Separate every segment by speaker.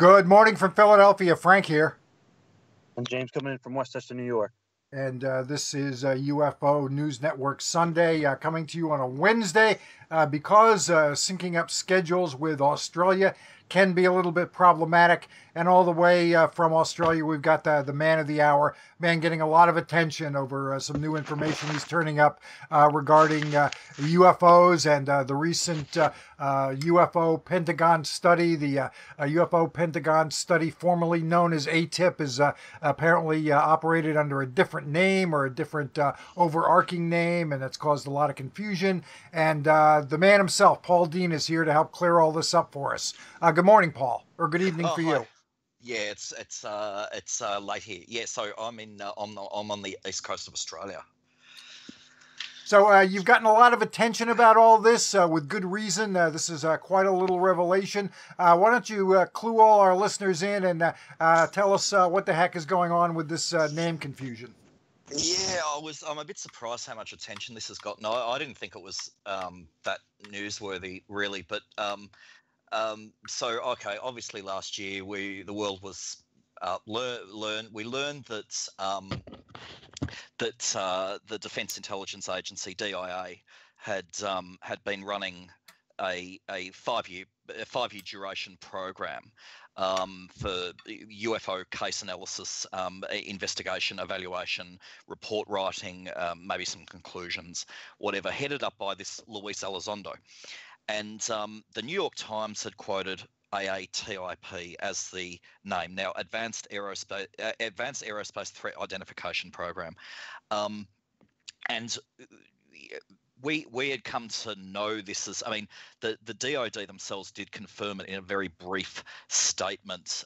Speaker 1: Good morning from Philadelphia. Frank here.
Speaker 2: And James coming in from Westchester, New York.
Speaker 1: And this is UFO News Network Sunday, coming to you on a Wednesday because syncing up schedules with Australia can be a little bit problematic. And all the way from Australia, we've got the man of the hour, man getting a lot of attention over some new information he's turning up regarding UFOs and the recent UFO Pentagon study. The UFO Pentagon study, formerly known as Aatip, is apparently operated under a different name or a different overarching name, and it's caused a lot of confusion. And the man himself, Paul Dean, is here to help clear all this up for us. Good morning, Paul, or good evening for you.
Speaker 3: Hi. Yeah, it's late here. Yeah, so I'm on the east coast of Australia.
Speaker 1: So you've gotten a lot of attention about all this with good reason. This is quite a little revelation. Why don't you clue all our listeners in and tell us what the heck is going on with this name confusion?
Speaker 3: Yeah, I'm a bit surprised how much attention this has gotten. I didn't think it was that newsworthy, really. But so okay, obviously last year the world was we learned that the Defence Intelligence Agency (DIA) had been running a 5-year duration program for UFO case analysis, investigation, evaluation, report writing, maybe some conclusions, whatever, headed up by this Luis Elizondo. And the New York Times had quoted AATIP as the name, now Advanced Aerospace Threat Identification Program. And we had come to know this as, I mean, the DoD themselves did confirm it in a very brief statement,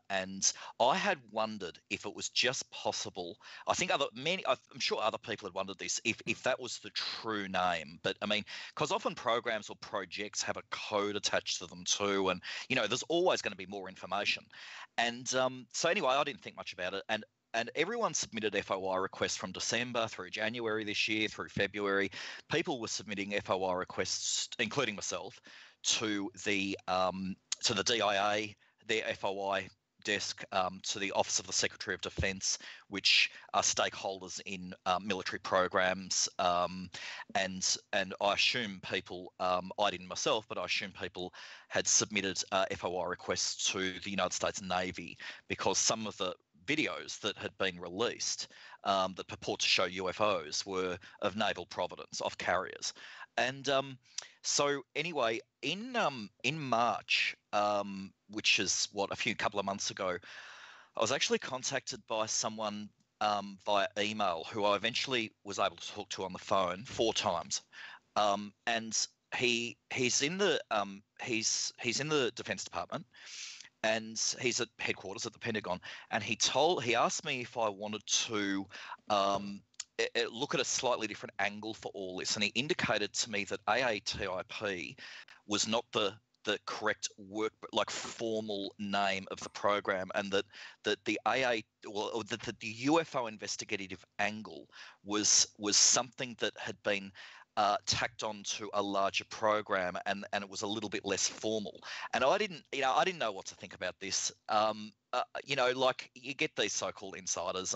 Speaker 3: and I had wondered if it was just possible. I think I'm sure other people had wondered this, if that was the true name. But I mean, because often programs or projects have a code attached to them too, and there's always going to be more information. And so anyway, I didn't think much about it, and everyone submitted FOI requests from December through January this year, through February. People were submitting FOI requests, including myself, to the DIA, their FOI desk, to the Office of the Secretary of Defence, which are stakeholders in military programs. And I assume people, I didn't myself, but I assume people had submitted FOI requests to the United States Navy, because some of the videos that had been released that purport to show UFOs were of naval provenance, of carriers. And so anyway, in March, which is a couple of months ago, I was actually contacted by someone via email who I eventually was able to talk to on the phone 4 times, and he's in the Defense Department. And he's at headquarters at the Pentagon, and he asked me if I wanted to look at a slightly different angle for all this, and he indicated to me that AATIP was not the correct formal name of the program, and that the the UFO investigative angle was something that had been tacked on to a larger program, and it was a little bit less formal. And I didn't know what to think about this. Like you get these so-called insiders,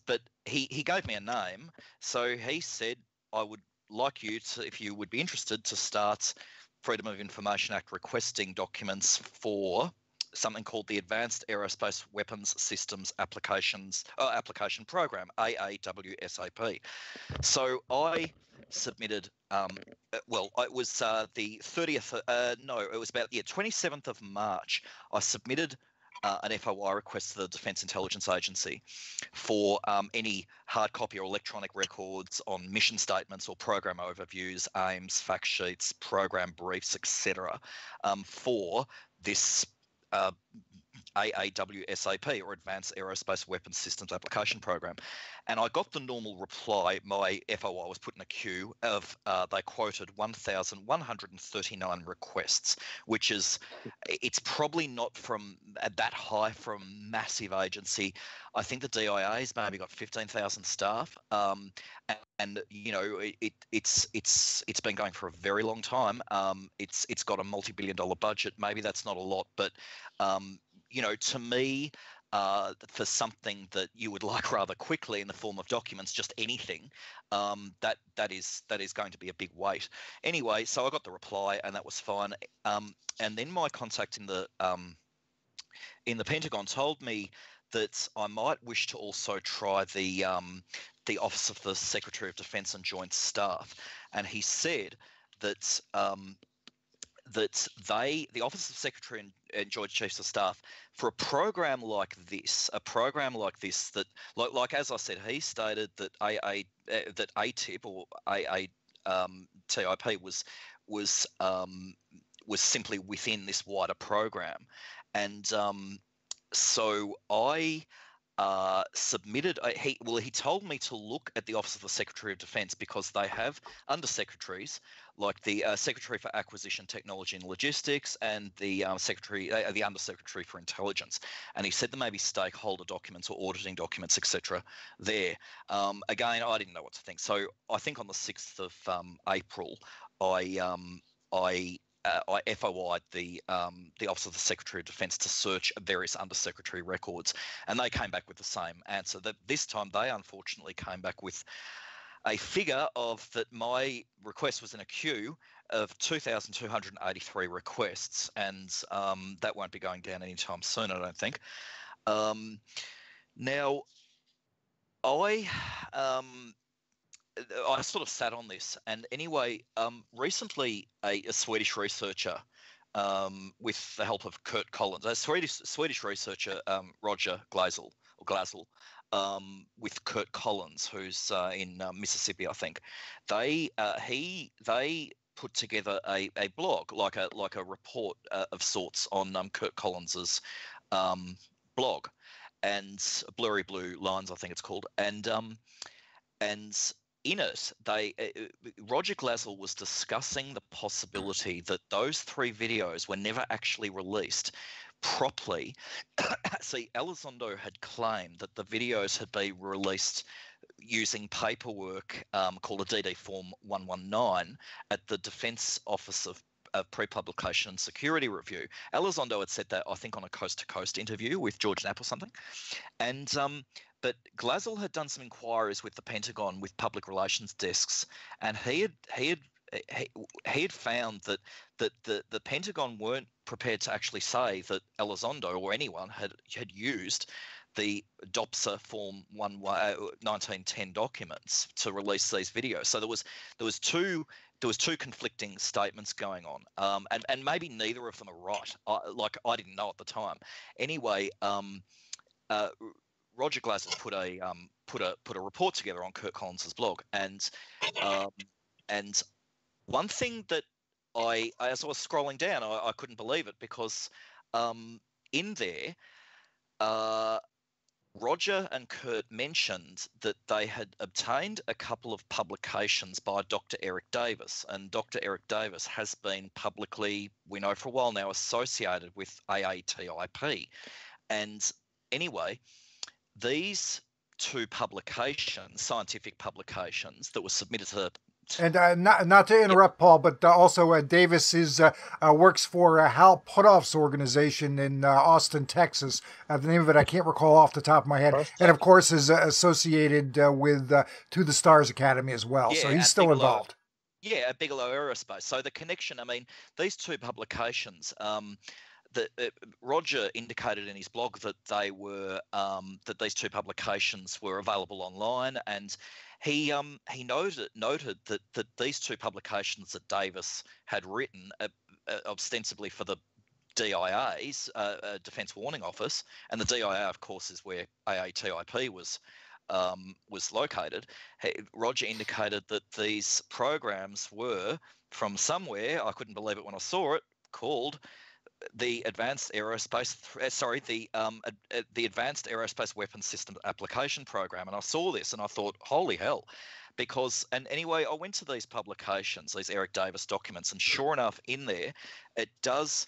Speaker 3: but he gave me a name. So he said, I would like you to, if you would be interested, to start Freedom of Information Act requesting documents for something called the Advanced Aerospace Weapons Systems Application Program, AAWSAP. So I submitted, it was the 30th, it was about 27th of March. I submitted an FOI request to the Defence Intelligence Agency for any hard copy or electronic records on mission statements or program overviews, aims, fact sheets, program briefs, etc., for this AAWSAP, or Advanced Aerospace Weapons Systems Application Program. And I got the normal reply. My FOI was put in a queue of, they quoted 1,139 requests, which is, it's probably not from that high from massive agency. I think the DIA's maybe got 15,000 staff. And you know, it's been going for a very long time. It's got a multi-billion-dollar budget. Maybe that's not a lot, but you know, to me, for something that you would like rather quickly in the form of documents, just anything, that is going to be a big weight. Anyway, so I got the reply, and that was fine. And then my contact in the Pentagon told me that I might wish to also try the Office of the Secretary of Defense and Joint Staff, and he said that that the Office of Secretary and Joint Chiefs of Staff, for a program like this, that, like as I said, he stated that that Aatip or AATIP was simply within this wider program, and so I submitted. He told me to look at the Office of the Secretary of Defense because they have undersecretaries like the Secretary for Acquisition, Technology and Logistics, and the the Undersecretary for Intelligence. And he said there may be stakeholder documents or auditing documents, etc. there. Again, I didn't know what to think. So I think on the 6th of April, I FOI'd the Office of the Secretary of Defence to search various undersecretary records, and they came back with the same answer. That this time they unfortunately came back with a figure of that my request was in a queue of 2,283 requests, and that won't be going down anytime soon, I don't think. Now, I sort of sat on this, and anyway, recently a Swedish researcher, with the help of Kurt Collins, a Swedish researcher, Roger Glazel, with Kurt Collins, who's in Mississippi, I think. They put together a blog, like a report of sorts on Kurt Collins's blog, and Blurry Blue Lines, I think it's called, and in it, Roger Glazel was discussing the possibility that those 3 videos were never actually released properly. See, Elizondo had claimed that the videos had been released using paperwork called a DD Form 119 at the Defence Office of Pre-Publication and Security Review. Elizondo had said that, I think, on a coast-to-coast interview with George Knapp or something. And but Glazel had done some inquiries with the Pentagon, with public relations desks, and he had found that the Pentagon weren't prepared to actually say that Elizondo or anyone had used the DOPSA Form 1910 documents to release these videos. So there was two conflicting statements going on, and maybe neither of them are right. I didn't know at the time. Anyway, Roger Glazel put a report together on Kurt Collins's blog, and one thing that as I was scrolling down, I couldn't believe it, because in there, Roger and Kurt mentioned that they had obtained a couple of publications by Dr. Eric Davis, and Dr. Eric Davis has been publicly, we know for a while now, associated with AATIP. And anyway, these 2 publications, scientific publications that were submitted to
Speaker 1: and not to interrupt, Paul, but also Davis works for Hal Puthoff's organization in Austin, Texas. The name of it I can't recall off the top of my head. And of course is associated with To the Stars Academy as well.
Speaker 3: Yeah,
Speaker 1: so he's still involved.
Speaker 3: Yeah, at Bigelow Aerospace. So the connection, I mean, these 2 publications, Roger indicated in his blog that they were that these 2 publications were available online, and he noted that these 2 publications that Davis had written ostensibly for the DIA's Defence Warning Office, and the DIA, of course, is where AATIP was located. Roger indicated that these programs were from somewhere, I couldn't believe it when I saw it, called the Advanced Aerospace, the Advanced Aerospace Weapons System Application Program. And I saw this and I thought, holy hell. And anyway, I went to these publications, these Eric Davis documents, and sure enough, in there, it does,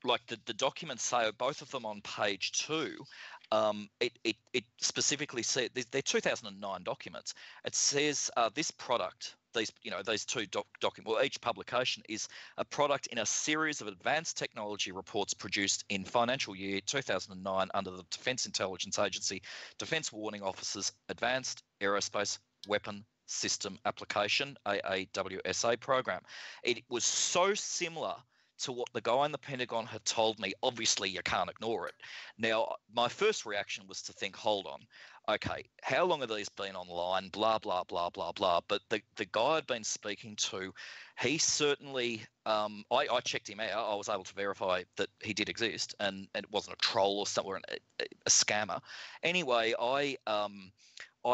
Speaker 3: like the documents say, both of them on page 2, it specifically said they're 2009 documents. It says this product, these two documents, well, each publication is a product in a series of advanced technology reports produced in financial year 2009 under the Defence Intelligence Agency Defence Warning Officer's Advanced Aerospace Weapon System Application AAWSA program. It was so similar to what the guy in the Pentagon had told me. Obviously, you can't ignore it. Now, my first reaction was to think, hold on, okay, how long have these been online? Blah, blah, blah, blah, blah. But the guy I'd been speaking to, he certainly, I checked him out. I was able to verify that he did exist and it wasn't a troll or something, a scammer. Anyway, I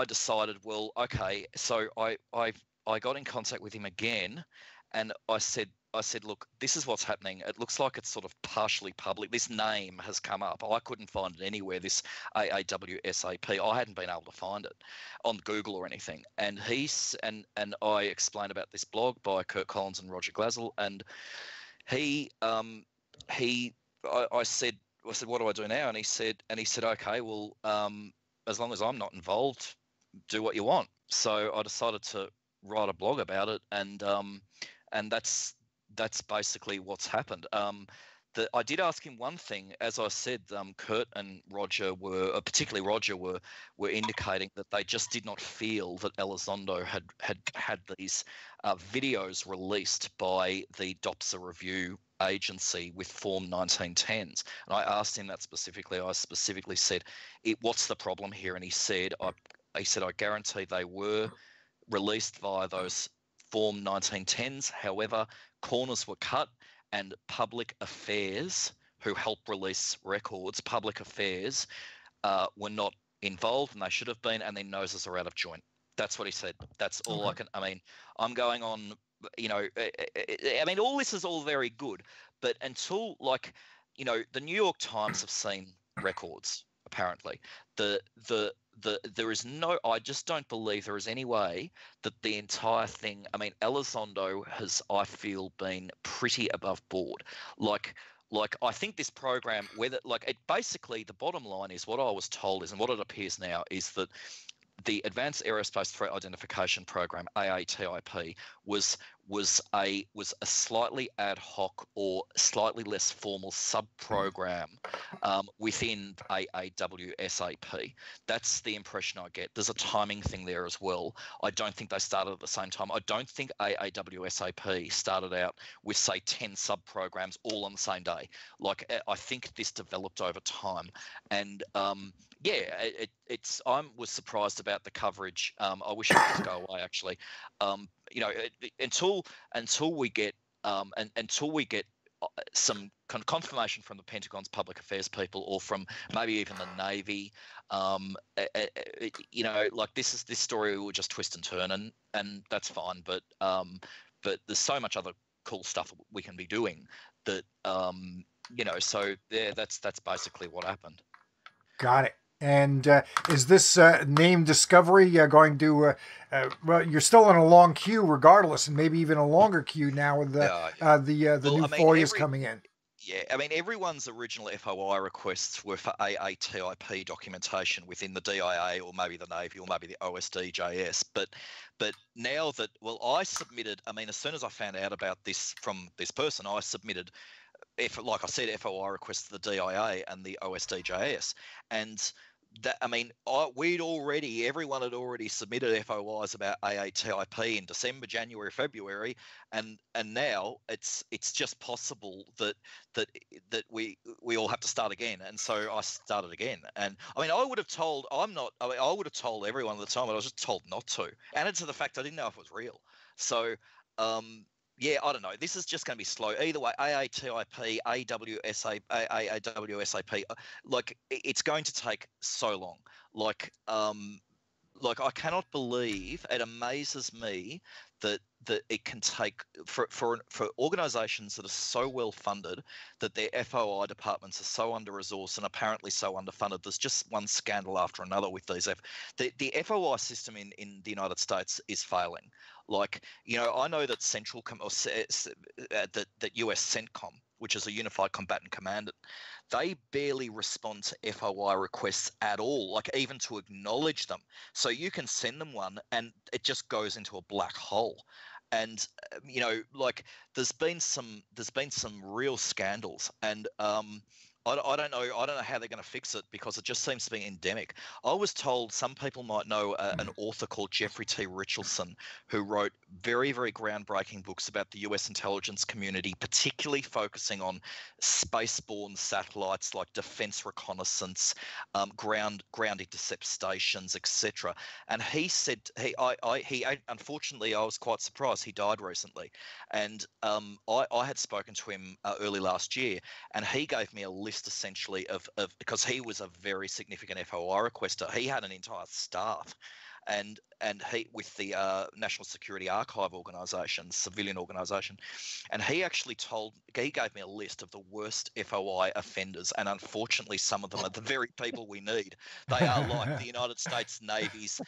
Speaker 3: decided, well, okay, so I got in contact with him again, and I said, look, this is what's happening. It looks like it's sort of partially public. This name has come up. I couldn't find it anywhere, this AAWSAP. I hadn't been able to find it on Google or anything. And I explained about this blog by Kurt Collins and Roger Glazel, and I said, what do I do now? And he said, okay, well, as long as I'm not involved, do what you want. So I decided to write a blog about it, and that's basically what's happened. I did ask him one thing. As I said, Kurt and Roger particularly Roger, were indicating that they just did not feel that Elizondo had these videos released by the DOPSA review agency with Form 1910s. And I asked him that specifically. I specifically said, what's the problem here? And he said, I guarantee they were released via those Form 1910s. However, corners were cut, and Public Affairs, who help release records, Public Affairs were not involved, and they should have been, and their noses are out of joint. That's what he said. That's all
Speaker 1: Okay.
Speaker 3: I'm going on, all this is all very good, but until, the New York Times have seen records, apparently. There is no, I just don't believe there is any way that the entire thing, Elizondo has, I feel, been pretty above board. I think this program, basically the bottom line is, what I was told is, and what it appears now is, that the Advanced Aerospace Threat Identification Program, AATIP, was a slightly ad hoc or slightly less formal sub-program within AAWSAP. That's the impression I get. There's a timing thing there as well. I don't think they started at the same time. I don't think AAWSAP started out with, say, 10 sub-programs all on the same day. I think this developed over time. And I was surprised about the coverage. I wish it would just go away, actually. Until we get some kind of confirmation from the Pentagon's public affairs people, or from maybe even the Navy, this story will just twist and turn, and that's fine. But there's so much other cool stuff we can be doing that, So that's basically what happened.
Speaker 1: Got it. And is this name discovery going to? Well, you're still in a long queue, regardless, and maybe even a longer queue now with the new FOIAs coming in.
Speaker 3: Yeah, everyone's original FOI requests were for AATIP documentation within the DIA, or maybe the Navy, or maybe the OSDJS. But now that, I submitted. As soon as I found out about this from this person, I submitted, like I said, FOI requests to the DIA and the OSDJS, and that, everyone had already submitted FOIs about AATIP in December, January, February, and now it's just possible that we all have to start again. And so I started again. And I would have told everyone at the time, but I was just told not to. Added to the fact I didn't know if it was real. So yeah, I don't know. This is just going to be slow. Either way, AATIP, AAWSAP, it's going to take so long. I cannot believe, it amazes me that it can take, for organisations that are so well funded, that their FOI departments are so under-resourced and apparently so underfunded. There's just one scandal after another with these. The FOI system in the United States is failing. I know that that US CENTCOM which is a Unified Combatant Commandant, they barely respond to FOI requests at all, like even to acknowledge them. So you can send them one and it just goes into a black hole. And like there's been some real scandals, and I don't know how they're going to fix it, because it just seems to be endemic. I was told, some people might know an author called Jeffrey T. Richardson, who wrote very, very groundbreaking books about the US intelligence community, particularly focusing on spaceborne satellites like defense reconnaissance, ground intercept stations, etc. And he said he unfortunately, I was quite surprised, he died recently, and I had spoken to him early last year, and he gave me a list essentially of because he was a very significant FOI requester. He had an entire staff, and he, with the National Security Archive organisation, civilian organisation, and he gave me a list of the worst FOI offenders, and unfortunately some of them are the very people we need. They are like the United States Navy's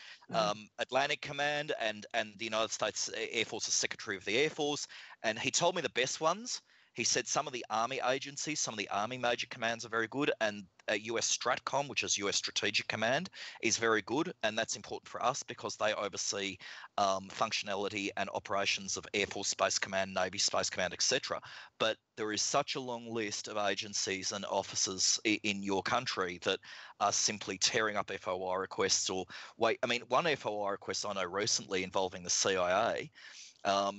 Speaker 3: Atlantic Command and the United States Air Force's Secretary of the Air Force, and he told me the best ones. He said some of the Army agencies, some of the Army major commands are very good, and US Stratcom, which is US Strategic Command, is very good, and that's important for us because they oversee functionality and operations of Air Force Space Command, Navy Space Command, etc. But there is such a long list of agencies and officers in your country that are simply tearing up FOI requests. Or wait, I mean, one FOI request I know recently involving the CIA.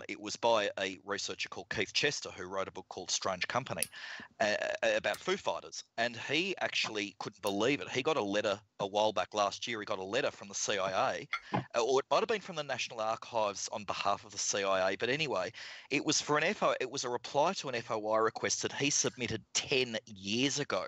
Speaker 3: It was by a researcher called Keith Chester, who wrote a book called Strange Company about Foo Fighters. And he actually couldn't believe it. He got a letter a while back last year. He got a letter from the CIA, or it might have been from the National Archives on behalf of the CIA. But anyway, it was for it was a reply to an FOI request that he submitted 10 years ago.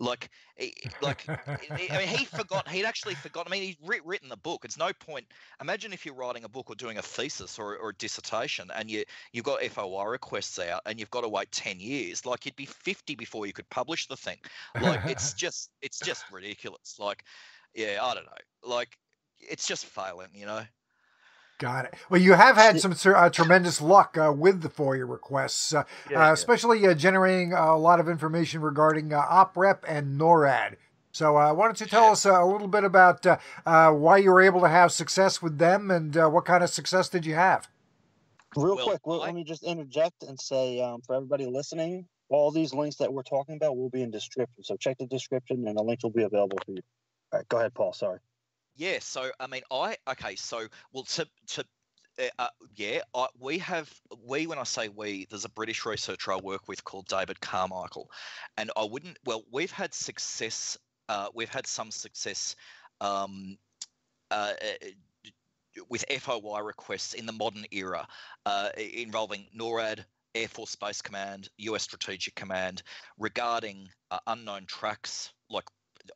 Speaker 3: I mean, he forgot. He'd actually forgotten. I mean, he'd written the book. It's no point. Imagine if you're writing a book or doing a thesis or a dissertation, and you've got FOI requests out, and you've got to wait 10 years. Like, you'd be 50 before you could publish the thing. Like, it's just ridiculous. Like, yeah, I don't know. Like, it's just failing, you know.
Speaker 1: Got it. Well, you have had some tremendous luck with the FOIA requests, especially generating a lot of information regarding OPREP and NORAD. So why don't you tell us a little bit about why you were able to have success with them, and what kind of success did you have?
Speaker 2: Real quick, let me just interject and say, for everybody listening, all these links that we're talking about will be in description. So check the description and the links will be available for you. All right, go ahead, Paul. Sorry.
Speaker 3: Yeah, so I mean, when I say we, there's a British researcher I work with called David Carmichael, and we've had success. We've had some success with FOI requests in the modern era, involving NORAD, Air Force Space Command, US Strategic Command, regarding unknown tracks, like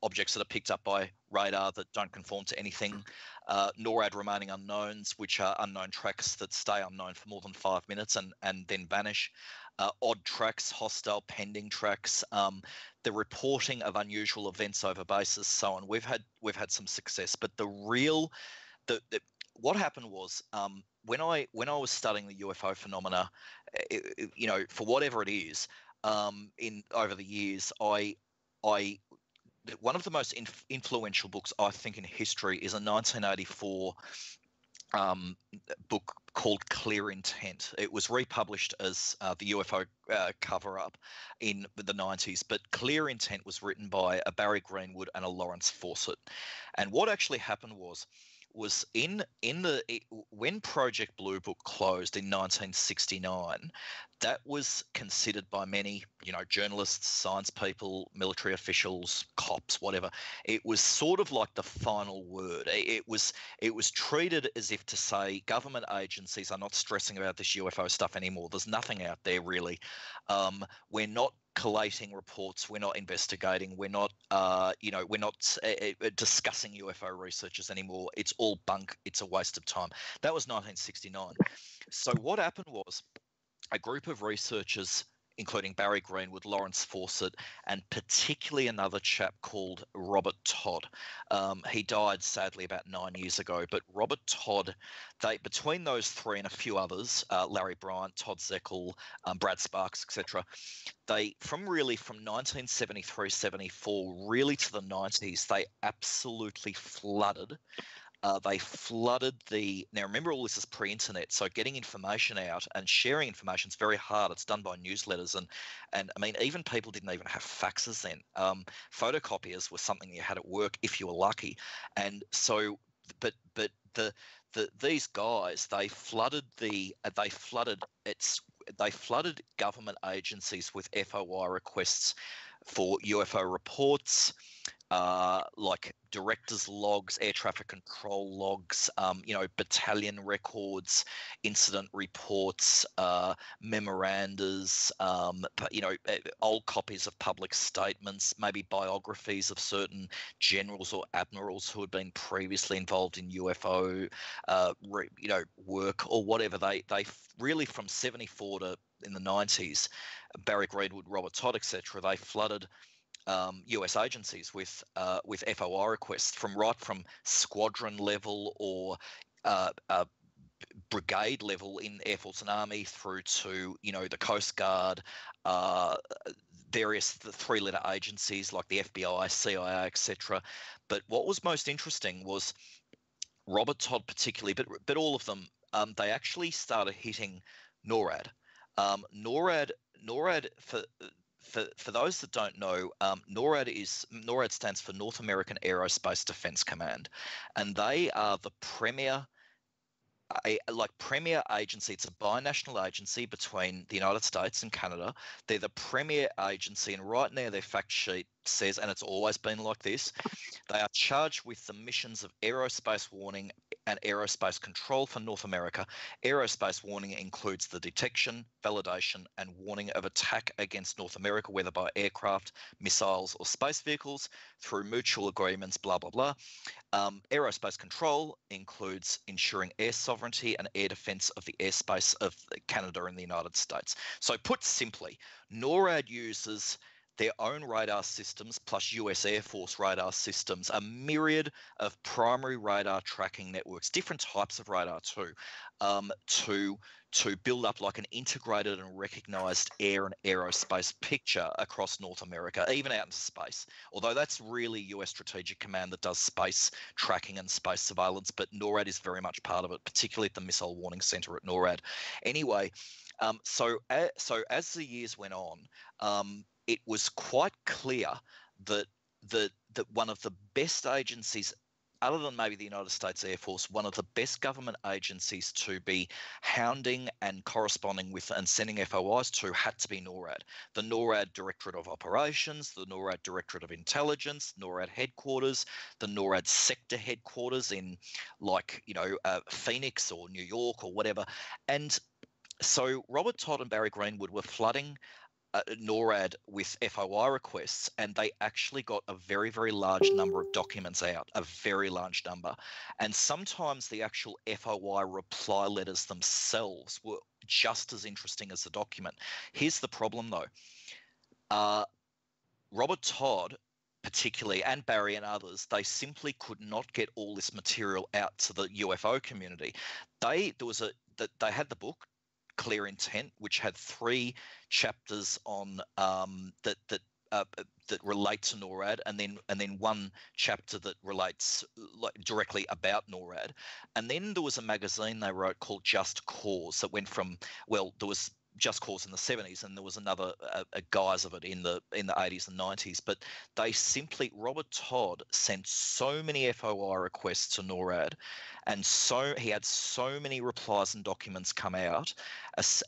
Speaker 3: objects that are picked up by radar that don't conform to anything. NORAD remaining unknowns, which are unknown tracks that stay unknown for more than 5 minutes and then vanish. Odd tracks, hostile pending tracks, the reporting of unusual events over bases, so on. We've had some success, but what happened was, when I was studying the UFO phenomena, for whatever it is, over the years, one of the most influential books I think in history is a 1984 book called Clear Intent. It was republished as the UFO cover-up in the 90s, but Clear Intent was written by a Barry Greenwood and a Lawrence Fawcett. And what actually happened was when Project Bluebook closed in 1969, that was considered by many, journalists, science people, military officials, cops, whatever. It was sort of like the final word. It was treated as if to say government agencies are not stressing about this UFO stuff anymore. There's nothing out there really. We're not collating reports, we're not investigating, we're not discussing UFO researchers anymore. It's all bunk, it's a waste of time. That was 1969. So what happened was, a group of researchers including Barry Greenwood, Lawrence Fawcett, and particularly another chap called Robert Todd. He died sadly about 9 years ago, but Robert Todd, between those three and a few others, Larry Bryant, Todd Zeckel, Brad Sparks, etc., from 1973-74 really to the 90s, they absolutely flooded. They flooded now remember, all this is pre-internet, so getting information out and sharing information is very hard. It's done by newsletters, and I mean, even people didn't even have faxes then. Photocopiers were something you had at work if you were lucky. And so, but these guys, they flooded government agencies with FOI requests for UFO reports, like directors' logs, air traffic control logs, battalion records, incident reports, memorandas, old copies of public statements, maybe biographies of certain generals or admirals who had been previously involved in UFO, work or whatever. They really, from 74 to in the 90s, Barry Greenwood, Robert Todd, etc., they flooded US agencies with FOI requests from squadron level or brigade level in Air Force and Army through to the Coast Guard, the three-letter agencies like the FBI, CIA, etc. But what was most interesting was Robert Todd particularly, but all of them, they actually started hitting NORAD. NORAD for those that don't know, NORAD stands for North American Aerospace Defense Command, and they are the premier agency. It's a binational agency between the United States and Canada. They're the premier agency, and right now their fact sheet says, and it's always been like this, they are charged with the missions of aerospace warning and aerospace control for North America. Aerospace warning includes the detection, validation, and warning of attack against North America, whether by aircraft, missiles, or space vehicles, through mutual agreements, blah, blah, blah. Aerospace control includes ensuring air sovereignty and air defense of the airspace of Canada and the United States. So put simply, NORAD uses their own radar systems plus US Air Force radar systems, a myriad of primary radar tracking networks, different types of radar too, to build up like an integrated and recognized air and aerospace picture across North America, even out into space. Although that's really US Strategic Command that does space tracking and space surveillance, but NORAD is very much part of it, particularly at the Missile Warning Center at NORAD. Anyway, so as the years went on, it was quite clear that one of the best agencies, other than maybe the United States Air Force, one of the best government agencies to be hounding and corresponding with and sending FOIs to had to be NORAD. The NORAD Directorate of Operations, the NORAD Directorate of Intelligence, NORAD headquarters, the NORAD sector headquarters in Phoenix or New York or whatever. And so Robert Todd and Barry Greenwood were flooding NORAD with FOI requests, and they actually got a very, very large number of documents out, a very large number. And sometimes the actual FOI reply letters themselves were just as interesting as the document. Here's the problem, though. Robert Todd, particularly, and Barry and others, they simply could not get all this material out to the UFO community. They had the book Clear Intent, which had 3 chapters on that relate to NORAD, and then 1 chapter that relates directly about NORAD. And then there was a magazine they wrote called Just Cause that went from, well, there was Just Cause in the 70s, and there was another a guise of it in the 80s and 90s. But they simply, Robert Todd sent so many FOI requests to NORAD, and so he had so many replies and documents come out,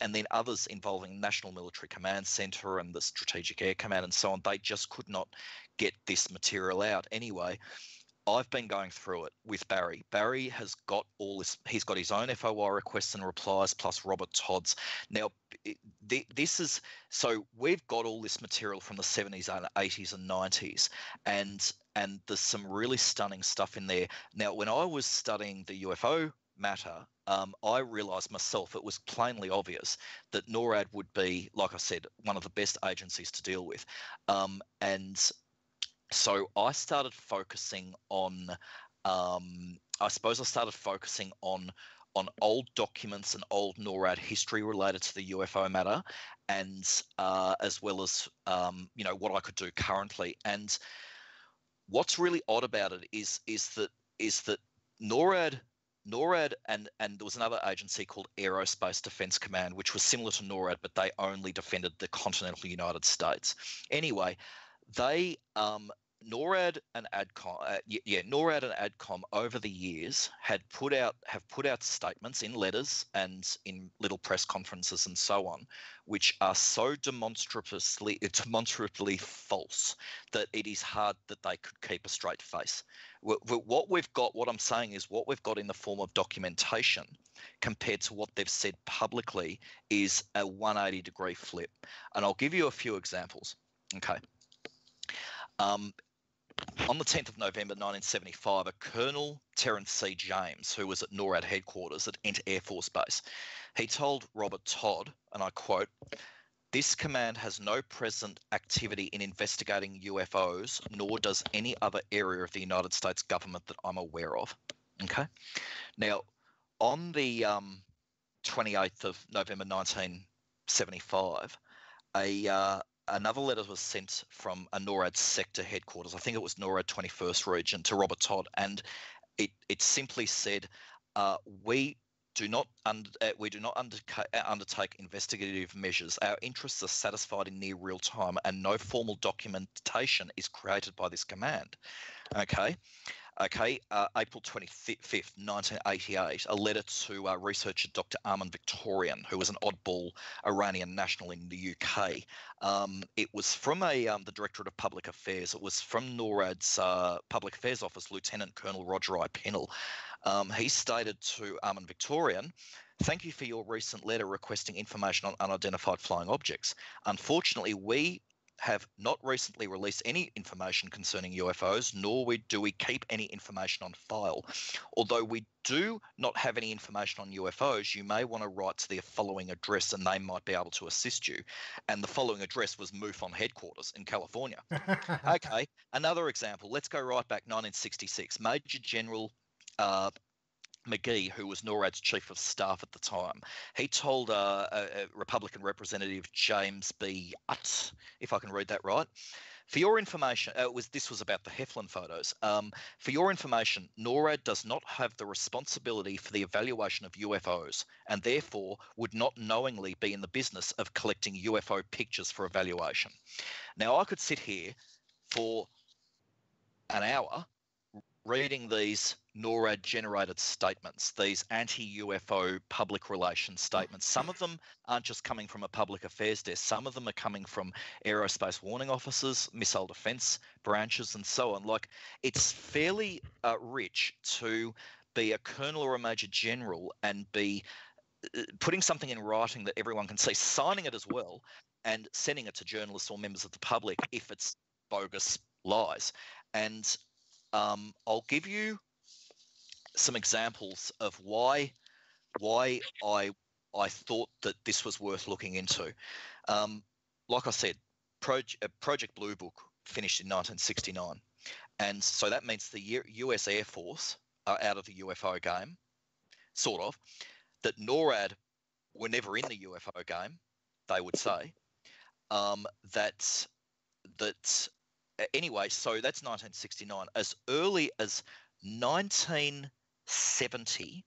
Speaker 3: and then others involving National Military Command Center and the Strategic Air Command and so on. They just could not get this material out. Anyway, I've been going through it with Barry. Barry has got all this. He's got his own FOI requests and replies, plus Robert Todd's. Now, this is so we've got all this material from the 70s and 80s and 90s, and there's some really stunning stuff in there. Now, when I was studying the UFO matter, I realised myself it was plainly obvious that NORAD would be, like I said, one of the best agencies to deal with. And so I started focusing on, I suppose I started focusing on old documents and old NORAD history related to the UFO matter, and as well as what I could do currently. And what's really odd about it is that NORAD and there was another agency called Aerospace Defense Command, which was similar to NORAD, but they only defended the continental United States. Anyway, they NORAD and ADCOM over the years have put out statements in letters and in little press conferences and so on, which are so demonstratively false that it is hard that they could keep a straight face. What I'm saying is what we've got in the form of documentation compared to what they've said publicly is a 180-degree flip. And I'll give you a few examples. Okay. On the 10th of November 1975, a Colonel Terence C. James, who was at NORAD headquarters at Ent Air Force Base, he told Robert Todd, and I quote, "This command has no present activity in investigating UFOs, nor does any other area of the United States government that I'm aware of." Okay. Now, on the 28th of November 1975, another letter was sent from a NORAD sector headquarters. I think it was NORAD 21st Region to Robert Todd, and it simply said, "We do not undertake investigative measures. Our interests are satisfied in near real time, and no formal documentation is created by this command." Okay. April 25th, 1988, a letter to researcher Dr. Armin Victorian, who was an oddball Iranian national in the UK. It was from the Directorate of Public Affairs. It was from NORAD's Public Affairs Office, Lieutenant Colonel Roger I. Pennell. He stated to Armin Victorian, "Thank you for your recent letter requesting information on unidentified flying objects. Unfortunately, we have not recently released any information concerning UFOs, nor do we keep any information on file. Although we do not have any information on UFOs, you may want to write to the following address and they might be able to assist you." And the following address was MUFON headquarters in California. Okay, another example. Let's go right back, 1966. Major General McGee, who was NORAD's chief of staff at the time, he told a Republican representative, James B. Utt, if I can read that right, "For your information," this was about the Heflin photos. "For your information, NORAD does not have the responsibility for the evaluation of UFOs, and therefore would not knowingly be in the business of collecting UFO pictures for evaluation." Now, I could sit here for an hour reading these NORAD-generated statements, these anti-UFO public relations statements. Some of them aren't just coming from a public affairs desk. Some of them are coming from aerospace warning officers, missile defense branches, and so on. Like, it's fairly rich to be a colonel or a major general and be putting something in writing that everyone can see, signing it as well, and sending it to journalists or members of the public if it's bogus lies. And I'll give you some examples of why I thought that this was worth looking into. Like I said, Project Bluebook finished in 1969, and so that means the US Air Force are out of the UFO game, sort of. That NORAD were never in the UFO game, they would say. Anyway, so that's 1969. As early as 1970,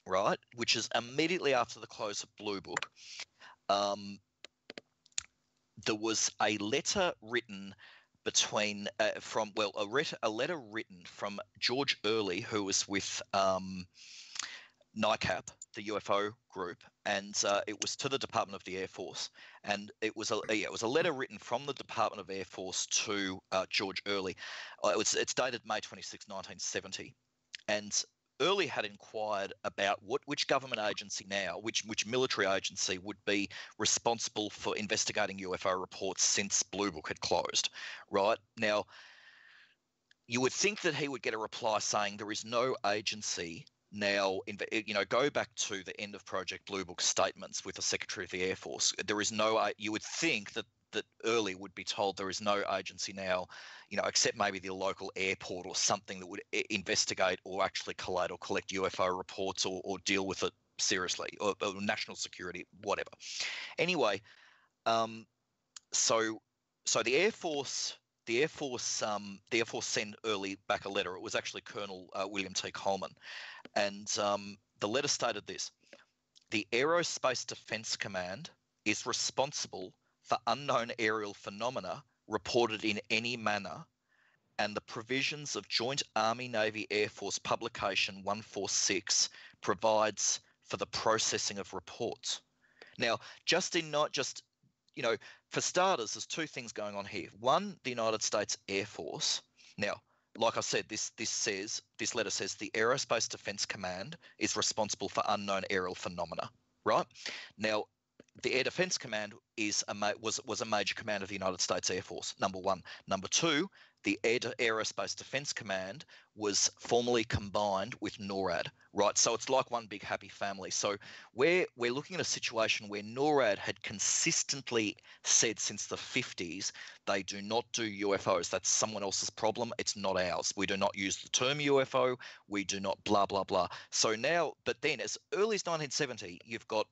Speaker 3: right, which is immediately after the close of Bluebook, there was a letter written between a letter written from George Early, who was with NICAP, the UFO group, and it was to the Department of the Air Force, and it was a letter written from the Department of Air Force to George Early. It's dated May 26, 1970, and Early had inquired about which government agency now, which military agency would be responsible for investigating UFO reports since Bluebook had closed. Right now, you would think that he would get a reply saying there is no agency Now, go back to the end of Project Bluebook statements with the Secretary of the Air Force. There is no, you would think that early would be told there is no agency now, except maybe the local airport or something that would investigate or actually collate or collect UFO reports or deal with it seriously, or national security, whatever. Anyway, so the Air Force sent early back a letter. It was actually Colonel William T. Coleman, and the letter stated this: the Aerospace Defense Command is responsible for unknown aerial phenomena reported in any manner, and the provisions of Joint Army Navy Air Force Publication 146 provides for the processing of reports. Now, for starters, there's two things going on here. One, the United States Air Force. Now, like I said, this letter says the Aerospace Defense Command is responsible for unknown aerial phenomena, right? Now, the Air Defense Command was a major command of the United States Air Force, number one. Number two, the Aerospace Defense Command was formally combined with NORAD, right? So it's like one big happy family. So we're looking at a situation where NORAD had consistently said since the 50s they do not do UFOs. That's someone else's problem. It's not ours. We do not use the term UFO. We do not blah, blah, blah. So now, but then as early as 1970, you've got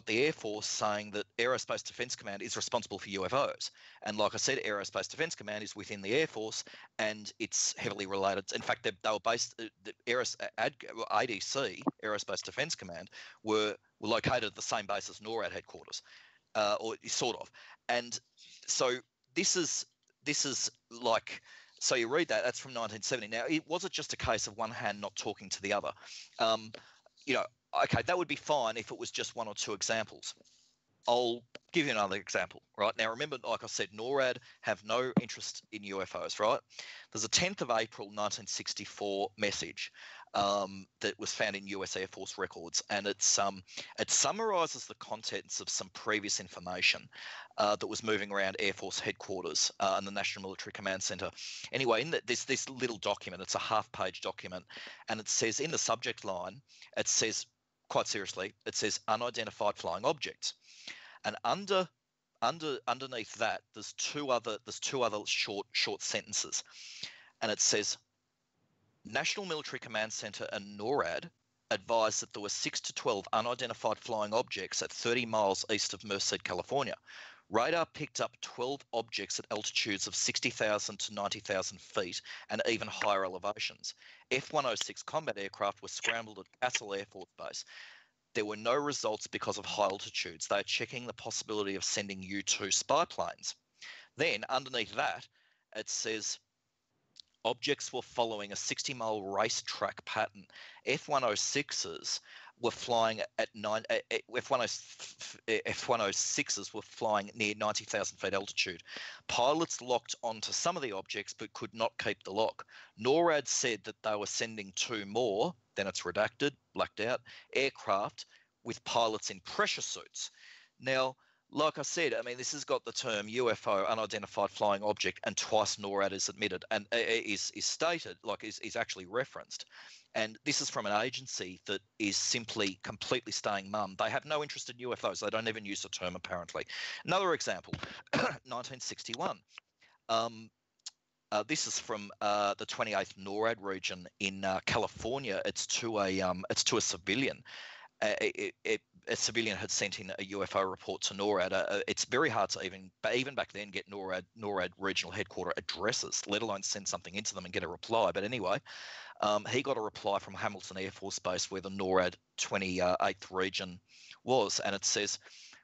Speaker 3: the Air Force saying that Aerospace Defense Command is responsible for UFOs. And like I said, Aerospace Defense Command is within the Air Force, and it's heavily related. In fact, they were based, the ADC, Aerospace Defense Command, were located at the same base as NORAD headquarters, or sort of. And so this is like, so you read that's from 1970. Now, was it just a case of one hand not talking to the other? Okay, that would be fine if it was just one or two examples. I'll give you another example, right? Now, remember, like I said, NORAD have no interest in UFOs, right? There's a 10th of April 1964 message that was found in US Air Force records, and it summarizes the contents of some previous information that was moving around Air Force headquarters and the National Military Command Center. Anyway, in this little document, it's a half-page document, and it says in the subject line, it says, quite seriously, it says unidentified flying objects. And underneath that, there's two other short sentences, and it says, National Military Command Center and NORAD advised that there were 6 to 12 unidentified flying objects at 30 miles east of Merced, California. Radar picked up 12 objects at altitudes of 60,000 to 90,000 feet and even higher elevations. F-106 combat aircraft were scrambled at Castle Air Force Base. There were no results because of high altitudes. They are checking the possibility of sending U-2 spy planes. Then underneath that, it says objects were following a 60-mile racetrack pattern. F-106s were flying at F-106s were flying near 90,000 feet altitude. Pilots locked onto some of the objects but could not keep the lock. NORAD said that they were sending 2 more, then it's redacted, blacked out, aircraft with pilots in pressure suits. Now, like I said, I mean, this has got the term UFO, unidentified flying object, and twice NORAD is admitted and is stated, like is actually referenced. And this is from an agency that is simply completely staying mum. They have no interest in UFOs. They don't even use the term, apparently. Another example, 1961. This is from the 28th NORAD region in California. It's to a civilian. A civilian had sent in a UFO report to NORAD. It's very hard to even back then get NORAD regional headquarter addresses, let alone send something into them and get a reply. But anyway, he got a reply from Hamilton Air Force Base where the NORAD 28th region was, and it says,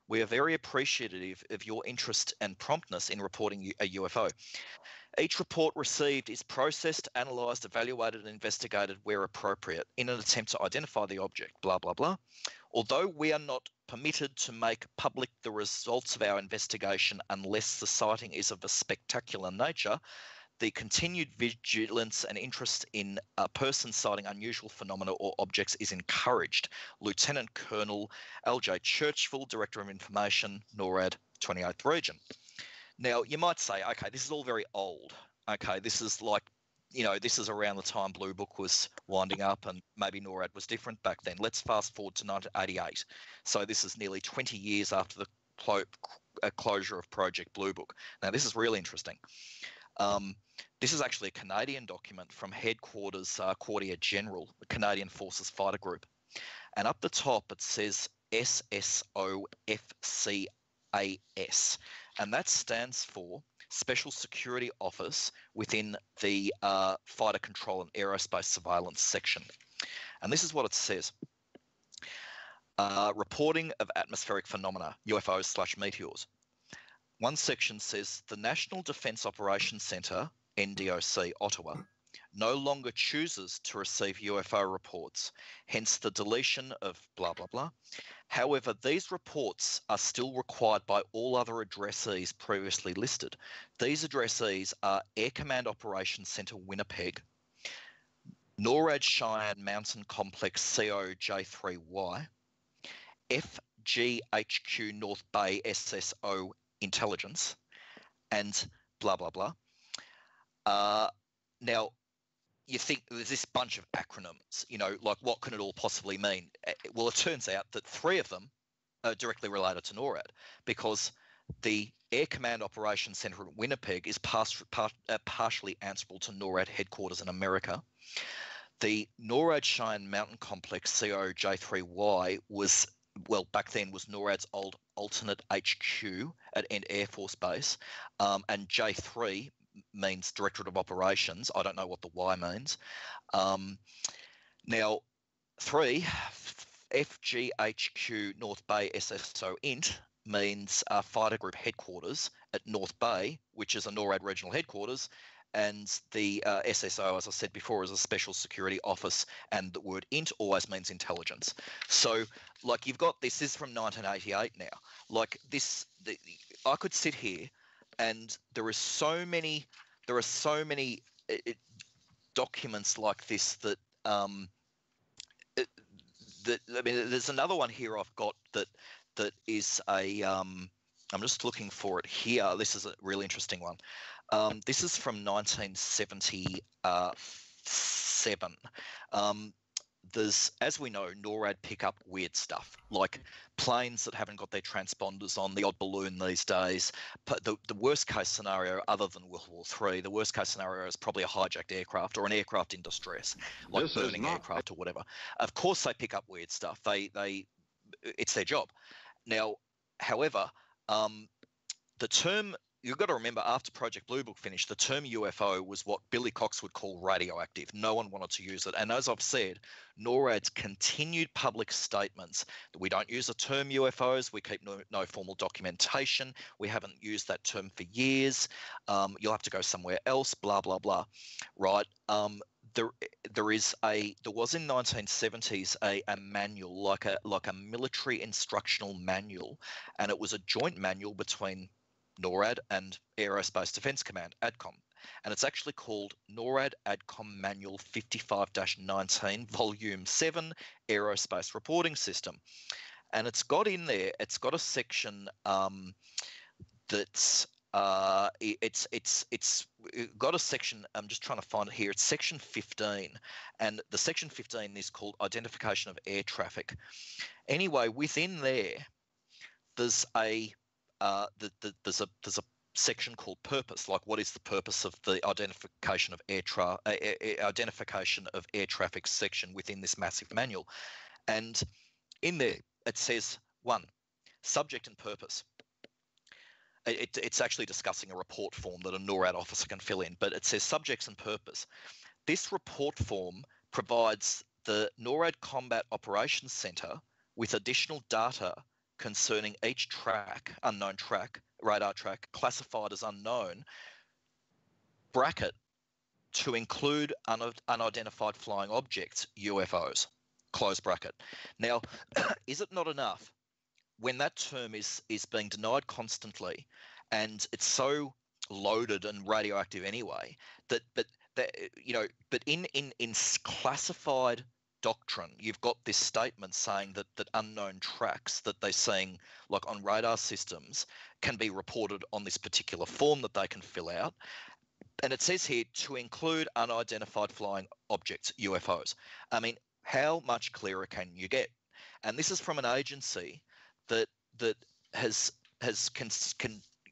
Speaker 3: "We are very appreciative of your interest and promptness in reporting a UFO. Each report received is processed, analysed, evaluated and investigated where appropriate in an attempt to identify the object, blah, blah, blah. Although we are not permitted to make public the results of our investigation unless the sighting is of a spectacular nature, the continued vigilance and interest in a person citing unusual phenomena or objects is encouraged. Lieutenant Colonel L.J. Churchville, Director of Information, NORAD, 28th Region." Now, you might say, okay, this is all very old. Okay, this is like this is around the time Blue Book was winding up, and maybe NORAD was different back then. Let's fast forward to 1988. So this is nearly 20 years after the closure of Project Bluebook. Now, this is really interesting. This is actually a Canadian document from Headquarters Quartier General, the Canadian Forces Fighter Group. And up the top, it says SSOFCAS, and that stands for Special Security Office within the Fighter Control and Aerospace Surveillance section. And this is what it says. Reporting of atmospheric phenomena, UFOs/meteors. One section says the National Defence Operations Centre, NDOC, Ottawa, no longer chooses to receive UFO reports, hence the deletion of blah, blah, blah. However, these reports are still required by all other addressees previously listed. These addressees are Air Command Operations Centre, Winnipeg, NORAD Cheyenne Mountain Complex COJ3Y, FGHQ North Bay SSO Intelligence, and blah, blah, blah. Now, you think there's this bunch of acronyms, like what can it all possibly mean? Well, it turns out that 3 of them are directly related to NORAD, because the Air Command Operations Centre in Winnipeg is partially answerable to NORAD headquarters in America. The NORAD Cheyenne Mountain Complex COJ3Y back then was NORAD's old alternate HQ at End Air Force Base, and J3 means Directorate of Operations. I don't know what the Y means. Now, 3, FGHQ North Bay SSO Int means Fighter Group Headquarters at North Bay, which is a NORAD regional headquarters, and the SSO, as I said before, is a Special Security Office, and the word Int always means intelligence. So, like, you've got this is from 1988 now. Like I could sit here, and there are so many documents like this that there's another one here I've got that is a I'm just looking for it here. This is a really interesting one. This is from 1977. There's, as we know, NORAD pick up weird stuff, like planes that haven't got their transponders on, the odd balloon these days. But the worst case scenario, other than World War III, the worst case scenario is probably a hijacked aircraft or an aircraft in distress, like burning aircraft or whatever. Of course, they pick up weird stuff. It's their job. Now, however, the term, you've got to remember, after Project Bluebook finished, the term UFO was what Billy Cox would call radioactive. No one wanted to use it. And as I've said, NORAD's continued public statements that we don't use the term UFOs, we keep no formal documentation, we haven't used that term for years, you'll have to go somewhere else, blah, blah, blah, right? There was in 1970s a manual, like a military instructional manual, and it was a joint manual between NORAD and Aerospace Defence Command, ADCOM. And it's actually called NORAD ADCOM Manual 55-19, Volume 7, Aerospace Reporting System. And it's got in there, it's got a section that's it's got a section, I'm just trying to find it here, it's section 15, and the section 15 is called Identification of Air Traffic. Anyway, within there, there's a section called purpose, like what is the purpose of the identification of air traffic section within this massive manual. And in there it says 1, subject and purpose. It's actually discussing a report form that a NORAD officer can fill in, but it says subjects and purpose. This report form provides the NORAD Combat Operations Centre with additional data concerning each unknown track, radar track, classified as unknown, bracket, to include unidentified flying objects, UFOs, close bracket. Now, is it not enough when that term is being denied constantly, and it's so loaded and radioactive anyway, but in classified doctrine, you've got this statement saying that unknown tracks that they're seeing, like on radar systems, can be reported on this particular form that they can fill out. and it says here to include unidentified flying objects, UFOs. I mean, how much clearer can you get? And this is from an agency that has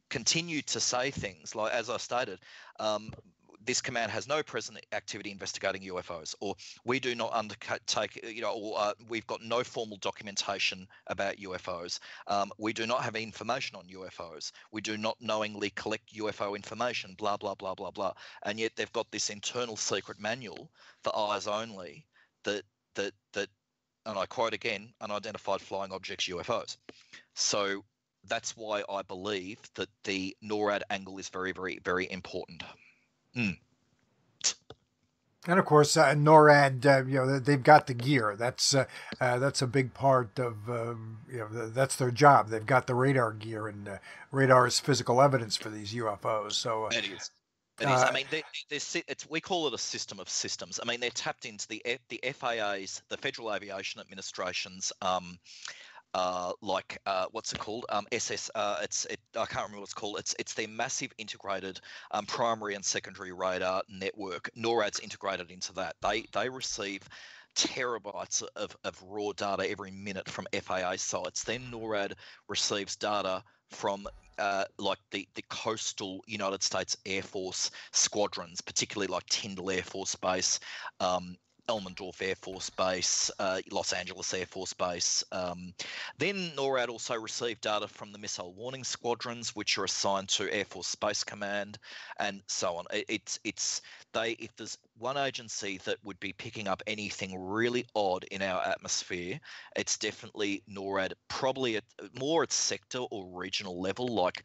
Speaker 3: continued to say things like, as I stated, this command has no present activity investigating UFOs, or we do not undertake, or we've got no formal documentation about UFOs. We do not have information on UFOs. We do not knowingly collect UFO information, blah, blah, blah, blah, blah. And yet they've got this internal secret manual for eyes only that, and I quote again, unidentified flying objects, UFOs. So that's why I believe that the NORAD angle is very, very, very important. Mm.
Speaker 1: And of course, NORAD, they've got the gear. That's a big part of, that's their job. They've got the radar gear, and radar is physical evidence for these UFOs. So
Speaker 3: it is. It is. I mean, we call it a system of systems. I mean, they're tapped into the FAA's, the Federal Aviation Administration's, what's it called? I can't remember what it's called. It's their massive integrated primary and secondary radar network. NORAD's integrated into that. They receive terabytes of raw data every minute from FAA sites. Then NORAD receives data from the coastal United States Air Force squadrons, particularly like Tyndall Air Force Base, Elmendorf Air Force Base, Los Angeles Air Force Base. Then NORAD also received data from the missile warning squadrons, which are assigned to Air Force Space Command, and so on. If there's one agency that would be picking up anything really odd in our atmosphere, it's definitely NORAD. Probably more at sector or regional level, like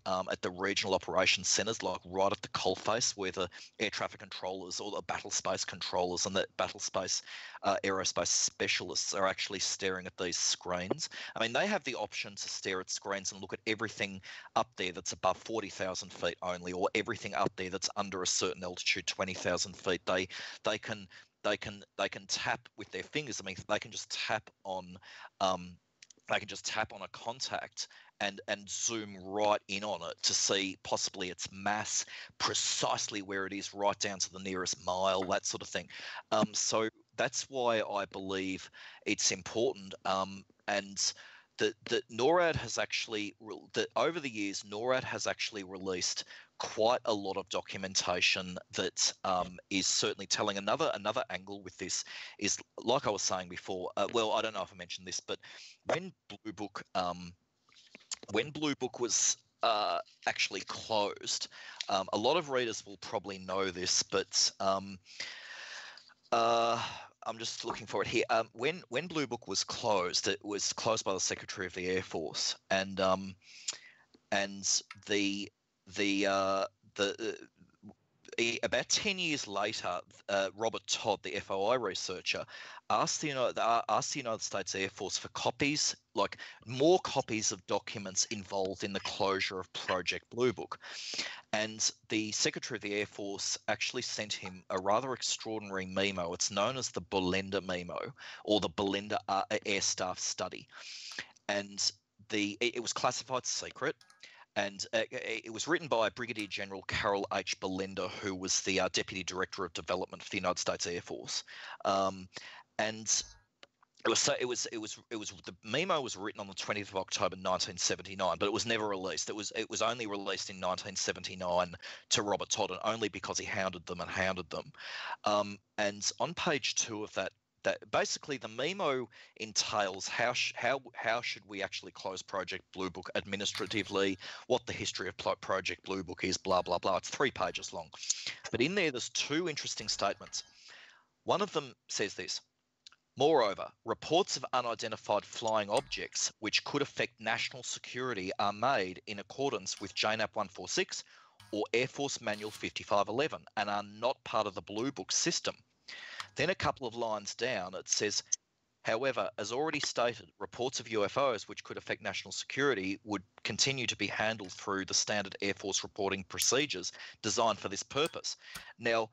Speaker 3: at the regional operations centres, like right at the coalface, where the air traffic controllers or the battle space controllers and the battle space aerospace specialists are actually staring at these screens. I mean, they have the option to stare at screens and look at everything up there that's above 40,000 feet only, or everything up there that's under a certain altitude, 20,000 feet. They can tap with their fingers. I mean, they can just tap on a contact and zoom right in on it to see possibly its mass, precisely where it is, right down to the nearest mile, that sort of thing. So that's why I believe it's important. And that NORAD has actually, that over the years, NORAD has actually released quite a lot of documentation that is certainly telling another angle with this is, like I was saying before, well, I don't know if I mentioned this, but when Bluebook was actually closed, a lot of readers will probably know this, but I'm just looking for it here. When Bluebook was closed, it was closed by the Secretary of the Air Force, and about 10 years later, Robert Todd, the FOI researcher, asked the United States Air Force for copies, like more copies of documents involved in the closure of Project Bluebook. And the Secretary of the Air Force actually sent him a rather extraordinary memo. It's known as the Bolender memo, or the Bolender Air Staff Study. And it was classified secret. And it was written by Brigadier General Carroll H. Bolender, who was the Deputy Director of Development for the United States Air Force. And the memo was written on the 20th of October 1979, but it was never released. It was only released in 1979 to Robert Todd, and only because he hounded them. And on page 2 of that basically the memo entails how should we actually close Project Bluebook administratively, what the history of Project Bluebook is, blah blah blah. It's 3 pages long, but in there's 2 interesting statements. One of them says this: moreover, reports of unidentified flying objects which could affect national security are made in accordance with JNAP 146 or Air Force Manual 5511 and are not part of the Bluebook system. Then a couple of lines down, it says, however, as already stated, reports of UFOs which could affect national security would continue to be handled through the standard Air Force reporting procedures designed for this purpose. Now,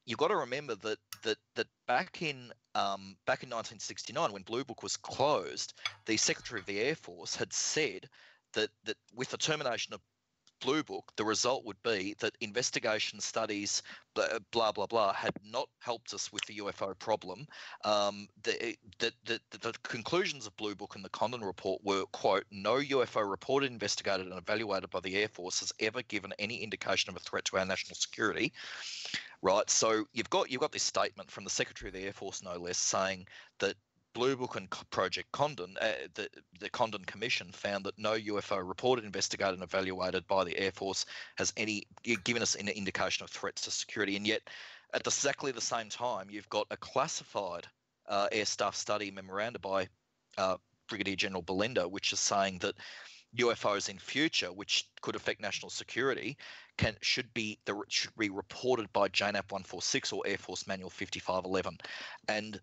Speaker 3: you've got to remember that back in 1969, when Bluebook was closed, the Secretary of the Air Force had said that with the termination of Blue Book, the result would be that investigation studies, blah, blah, blah, had not helped us with the UFO problem. The conclusions of Blue Book and the Condon Report were, quote, no UFO reported, investigated and evaluated by the Air Force has ever given any indication of a threat to our national security. Right, so you've got this statement from the Secretary of the Air Force, no less, saying that Blue Book and Project Condon, the Condon Commission found that no UFO reported, investigated, and evaluated by the Air Force has given us an indication of threats to security. And yet, at exactly the same time, you've got a classified air staff study memoranda by Brigadier General Belinda, which is saying that UFOs in future, which could affect national security, should be reported by JNAP 146 or Air Force Manual 5511, and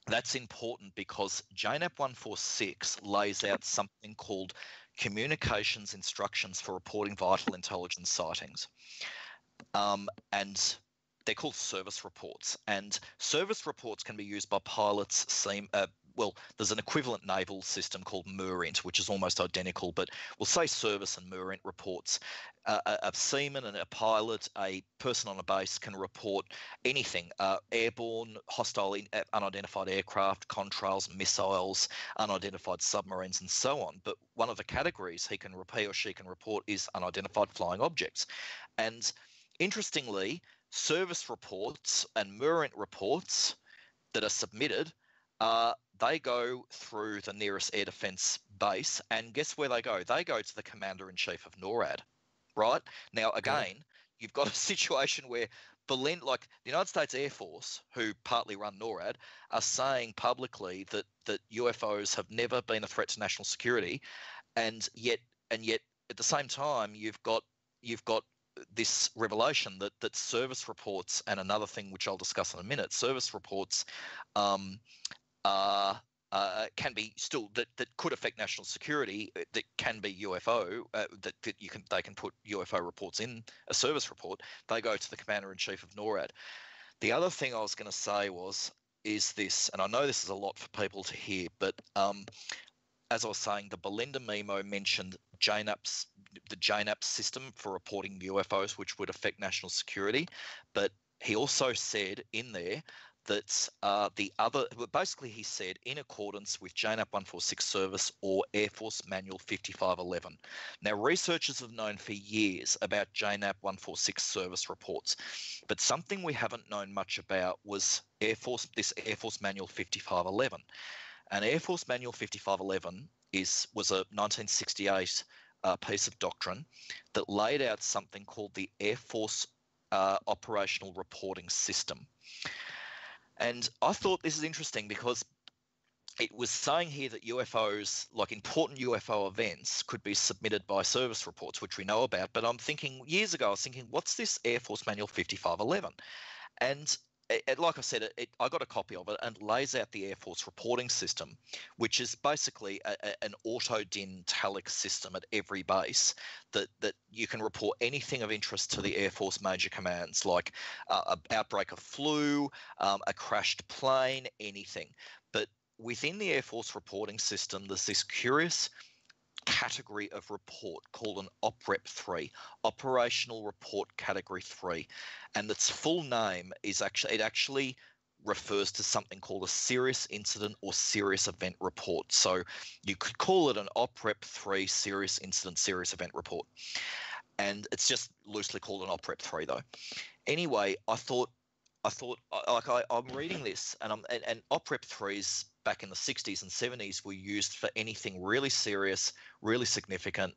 Speaker 3: that's important because JNAP 146 lays out something called communications instructions for reporting vital intelligence sightings. And they're called service reports. And service reports can be used by pilots, there's an equivalent naval system called MERINT, which is almost identical, but we'll say service and MERINT reports. A seaman and a pilot, a person on a base can report anything, airborne, hostile, unidentified aircraft, contrails, missiles, unidentified submarines, and so on. But one of the categories he or she can report is unidentified flying objects. And interestingly, service reports and MERINT reports that are submitted, they go through the nearest air defence base, and guess where they go? They go to the Commander-in-Chief of NORAD, right? Now, again, you've got a situation where the United States Air Force, who partly run NORAD, are saying publicly that UFOs have never been a threat to national security, and yet at the same time you've got this revelation that service reports, and another thing which I'll discuss in a minute, service reports can be still that could affect national security, that can be UFO, they can put UFO reports in a service report. They go to the Commander-in-Chief of NORAD. The other thing I was going to say is this, and I know this is a lot for people to hear, but as I was saying, the Belinda memo mentioned the JNAP system for reporting UFOs, which would affect national security, but he also said in there that basically he said in accordance with JNAP 146 service or Air Force Manual 5511. Now, researchers have known for years about JNAP 146 service reports, but something we haven't known much about was Air Force Manual 5511. And Air Force Manual 5511 was a 1968 piece of doctrine that laid out something called the Air Force Operational Reporting System. And I thought this is interesting because it was saying here that UFOs, like important UFO events, could be submitted by service reports, which we know about. But years ago, I was thinking, what's this Air Force Manual 5511? And like I said, I got a copy of it, and it lays out the Air Force reporting system, which is basically an auto-din tally system at every base that you can report anything of interest to the Air Force major commands, like an outbreak of flu, a crashed plane, anything. But within the Air Force reporting system, there's this curious category of report called an OPREP-3, Operational Report Category 3, and its full name is actually refers to something called a serious incident or serious event report. So you could call it an OPREP-3 serious incident, serious event report, and it's just loosely called an OPREP-3 though. Anyway, I thought I'm reading this, and OPREP-3s back in the 60s and 70s were used for anything really serious, really significant,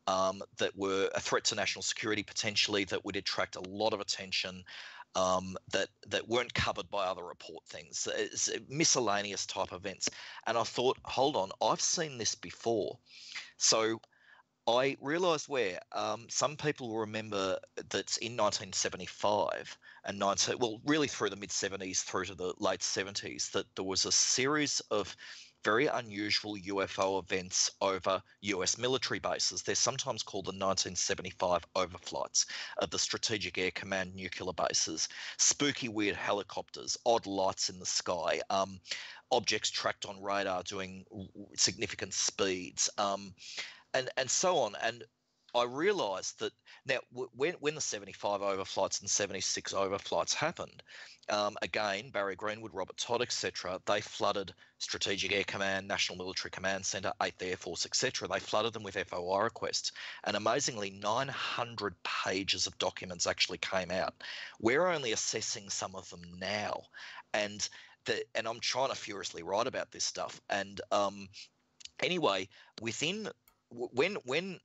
Speaker 3: that were a threat to national security potentially, that would attract a lot of attention, that weren't covered by other report things. It's miscellaneous type events. And I thought, hold on, I've seen this before. So I realised where some people will remember that in 1975 and really through the mid-70s through to the late 70s, that there was a series of very unusual UFO events over US military bases. They're sometimes called the 1975 overflights of the Strategic Air Command nuclear bases. Spooky, weird helicopters, odd lights in the sky, objects tracked on radar doing significant speeds, and so on. And I realised that now when the 75 overflights and 76 overflights happened, again, Barry Greenwood, Robert Todd, etc., they flooded Strategic Air Command, National Military Command Centre, 8th Air Force, etc. They flooded them with FOI requests. And amazingly, 900 pages of documents actually came out. We're only assessing some of them now. And I'm trying to furiously write about this stuff. And anyway, when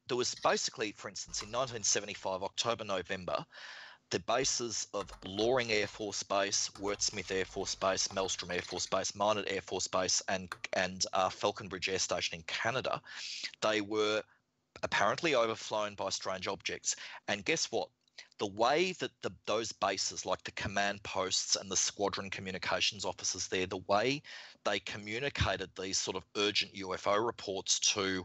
Speaker 3: there was basically, for instance, in 1975, October, November, the bases of Loring Air Force Base, Wurtsmith Air Force Base, Maelstrom Air Force Base, Minot Air Force Base, and Falconbridge Air Station in Canada, they were apparently overflown by strange objects. And guess what? The way that those bases, like the command posts and the squadron communications officers there, the way they communicated these sort of urgent UFO reports to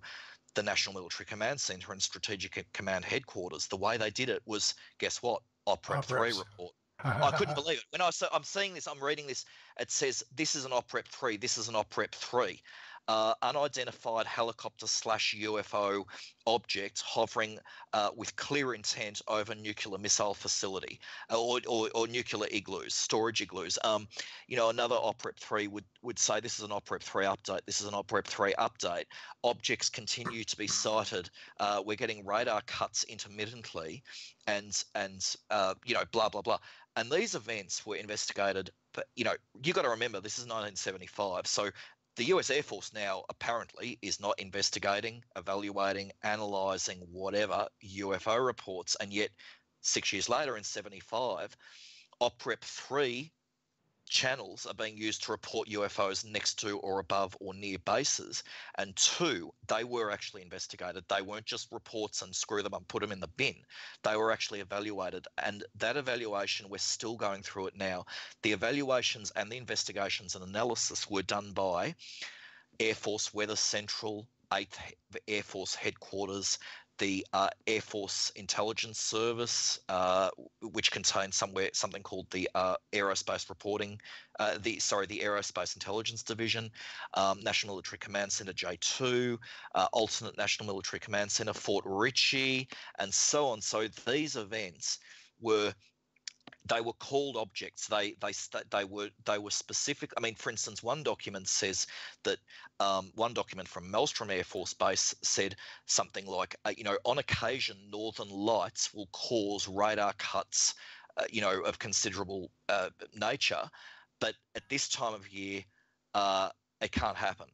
Speaker 3: the National Military Command Centre and Strategic Command Headquarters, the way they did it was, guess what? OPREP-3 report. I couldn't believe it. When I'm seeing this, I'm reading this, it says, this is an OPREP-3, this is an OPREP-3. Unidentified helicopter/UFO object hovering with clear intent over nuclear missile facility or nuclear igloos, storage igloos. Another OPREP-3 would say this is an OPREP-3 update. This is an OPREP-3 update. Objects continue to be sighted. We're getting radar cuts intermittently, and blah blah blah. And these events were investigated. But you got to remember, this is 1975, so. The US Air Force now apparently is not investigating, evaluating, analysing whatever UFO reports, and yet 6 years later in 75, OPREP-3 channels are being used to report UFOs next to or above or near bases. And 2, they were actually investigated. They weren't just reports and screw them up, put them in the bin. They were actually evaluated. And that evaluation, we're still going through it now. The evaluations and the investigations and analysis were done by Air Force Weather Central, 8th Air Force Headquarters, the Air Force Intelligence Service, which contains something called the Aerospace Reporting, the Aerospace Intelligence Division, National Military Command Centre J2, Alternate National Military Command Centre Fort Ritchie, and so on. So these events were called objects. They were specific. I mean, for instance, one document says that one document from Maelstrom Air Force Base said something like, on occasion, northern lights will cause radar cuts, of considerable nature, but at this time of year, it can't happen.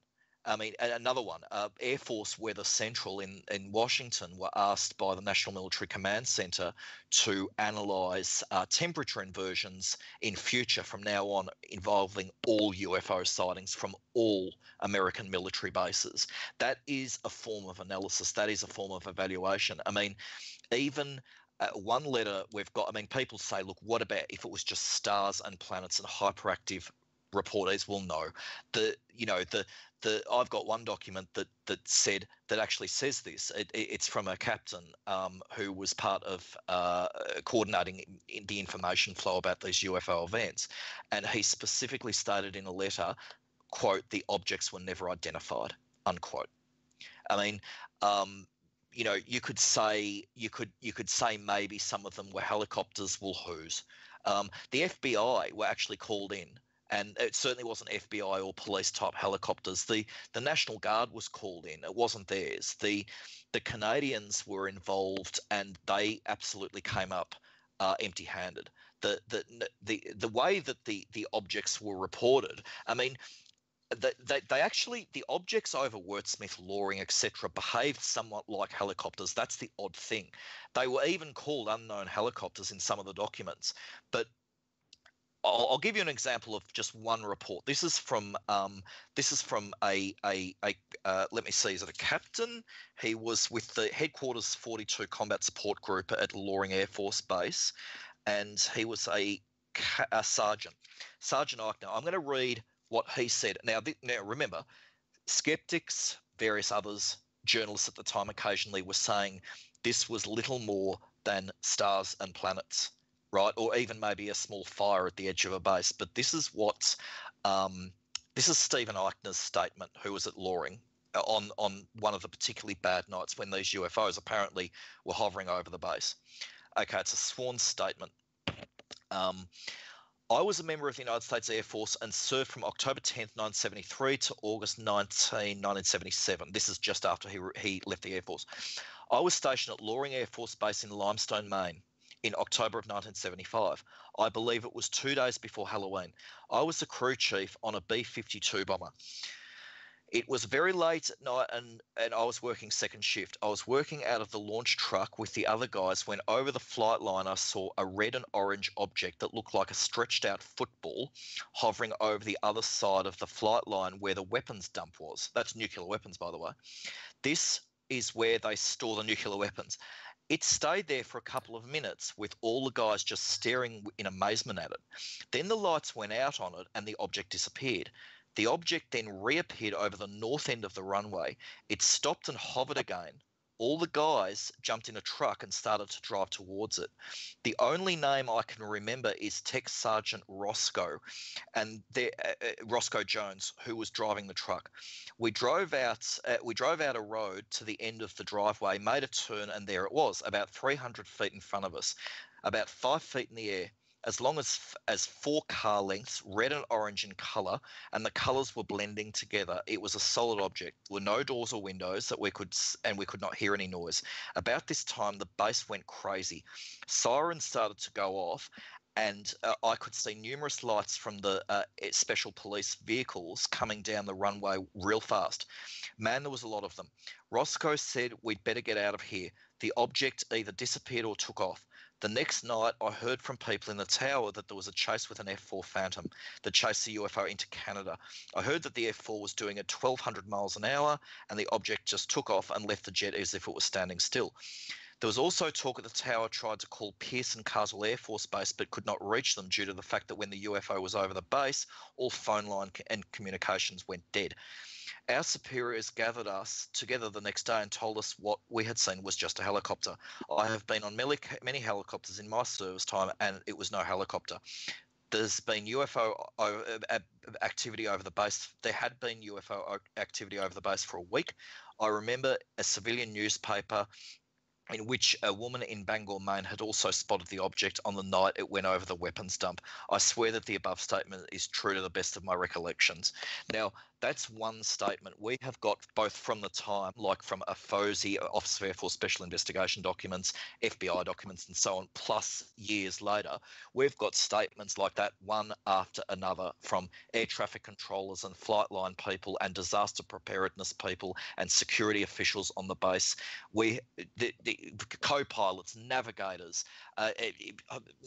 Speaker 3: I mean, another one, Air Force Weather Central in Washington were asked by the National Military Command Centre to analyse temperature inversions in future from now on involving all UFO sightings from all American military bases. That is a form of analysis. That is a form of evaluation. I mean, even one letter we've got, I mean, people say, look, what about if it was just stars and planets and hyperactive reportees? Well, no. I've got one document that actually says this. It's from a captain who was part of coordinating the information flow about these UFO events, and he specifically stated in a letter, quote, "The objects were never identified," unquote. I mean, you could say maybe some of them were helicopters. Well, whose? The FBI were actually called in. And it certainly wasn't FBI or police type helicopters. The National Guard was called in. It wasn't theirs. The Canadians were involved, and they absolutely came up empty-handed. The way that the objects were reported, I mean, they actually, the objects over Wurtsmith, Loring, etc., behaved somewhat like helicopters. That's the odd thing. They were even called unknown helicopters in some of the documents, but I'll give you an example of just one report. This is from a let me see, is it a captain? He was with the Headquarters 42 Combat Support Group at Loring Air Force Base, and he was a sergeant, Sergeant Eichner. I'm going to read what he said. Now remember, skeptics, various others, journalists at the time occasionally were saying this was little more than stars and planets, right? Or even maybe a small fire at the edge of a base. But this is Stephen Eichner's statement, who was at Loring, on one of the particularly bad nights when these UFOs apparently were hovering over the base. Okay, it's a sworn statement. I was a member of the United States Air Force and served from October 10th, 1973 to August 1977. This is just after he left the Air Force. I was stationed at Loring Air Force Base in Limestone, Maine in October of 1975. I believe it was 2 days before Halloween. I was the crew chief on a B-52 bomber. It was very late at night and I was working second shift. I was working out of the launch truck with the other guys when over the flight line I saw a red and orange object that looked like a stretched out football hovering over the other side of the flight line where the weapons dump was. That's nuclear weapons, by the way. This is where they store the nuclear weapons. It stayed there for a couple of minutes with all the guys just staring in amazement at it. Then the lights went out on it and the object disappeared. The object then reappeared over the north end of the runway. It stopped and hovered again. All the guys jumped in a truck and started to drive towards it. The only name I can remember is Tech Sergeant Roscoe, and Roscoe Jones, who was driving the truck. We drove out a road to the end of the driveway, made a turn, and there it was, about 300 feet in front of us, about 5 feet in the air. As long as 4 car lengths, red and orange in colour, and the colours were blending together. It was a solid object. There were no doors or windows we could not hear any noise. About this time, the base went crazy. Sirens started to go off, and I could see numerous lights from the special police vehicles coming down the runway real fast. Man, there was a lot of them. Roscoe said, "We'd better get out of here." The object either disappeared or took off. The next night, I heard from people in the tower that there was a chase with an F-4 Phantom that chased the UFO into Canada. I heard that the F-4 was doing at 1,200 miles an hour, and the object just took off and left the jet as if it was standing still. There was also talk that the tower tried to call Pierce and Carswell Air Force Base but could not reach them due to the fact that when the UFO was over the base, all phone line and communications went dead. Our superiors gathered us together the next day and told us what we had seen was just a helicopter. I have been on many helicopters in my service time, and it was no helicopter. There's been UFO activity over the base. There had been UFO activity over the base for a week. I remember a civilian newspaper in which a woman in Bangor, Maine had also spotted the object on the night it went over the weapons dump. I swear that the above statement is true to the best of my recollections. Now, that's one statement. We have got both from the time, like from a FOSI, Office of Air Force Special Investigation documents, FBI documents, and so on, plus years later, we've got statements like that one after another from air traffic controllers and flight line people and disaster preparedness people and security officials on the base. The co-pilots, navigators,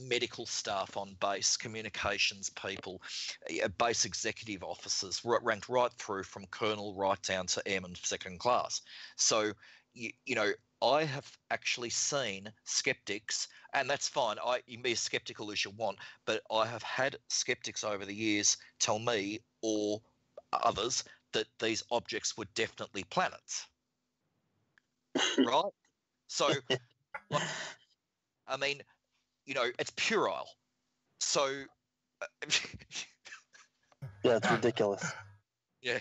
Speaker 3: medical staff on base, communications people, base executive officers, ranked right through from colonel right down to airman second class. So, you know, I have actually seen skeptics, and that's fine. You can be as skeptical as you want, but I have had skeptics over the years tell me or others that these objects were definitely planets. Right? So, like, I mean, you know, it's puerile. So,
Speaker 2: yeah, it's ridiculous.
Speaker 3: Yeah.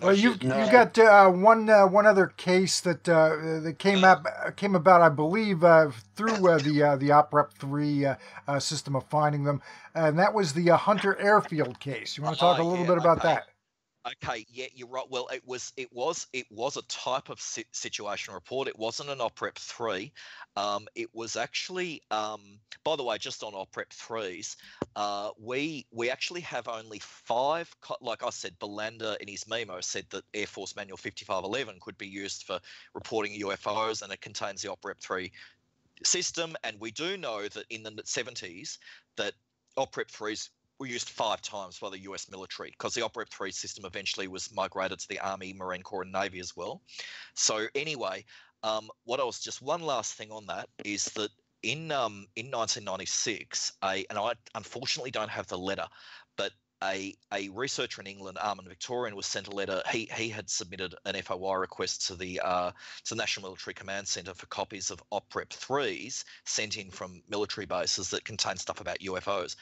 Speaker 1: Well, you got one other case that came about, I believe, through the OPREP-3 system of finding them, and that was the Hunter Airfield case. You want to talk a little bit about that?
Speaker 3: Okay, yeah, you're right. Well, it was a type of situation report. It wasn't an OPREP-3. It was actually, by the way, just on OPREP-3s, we actually have only 5. Like I said, Belander in his memo said that Air Force Manual 5511 could be used for reporting UFOs, and it contains the OPREP-3 system. And we do know that in the 70s that OPREP-3s were used 5 times by the US military, because the OPREP-3 system eventually was migrated to the Army, Marine Corps, and Navy as well. So anyway, just one last thing on that is that in 1996, and I unfortunately don't have the letter, but a researcher in England, Armin Victorian, was sent a letter. He had submitted an FOI request to the National Military Command Centre for copies of OPREP-3s sent in from military bases that contain stuff about UFOs.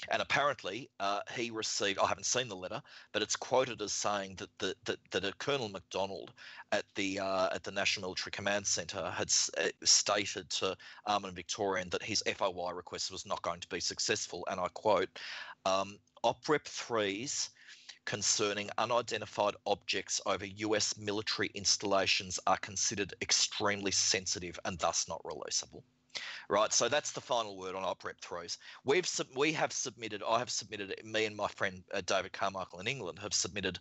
Speaker 3: And apparently he received, I haven't seen the letter, but it's quoted as saying that a Colonel MacDonald at the National Military Command Centre had stated to Armin Victorian that his FOI request was not going to be successful, and I quote, OPREP-3s concerning unidentified objects over US military installations are considered extremely sensitive and thus not releasable. Right, so that's the final word on OPREP-3s. I have submitted, me and my friend David Carmichael in England have submitted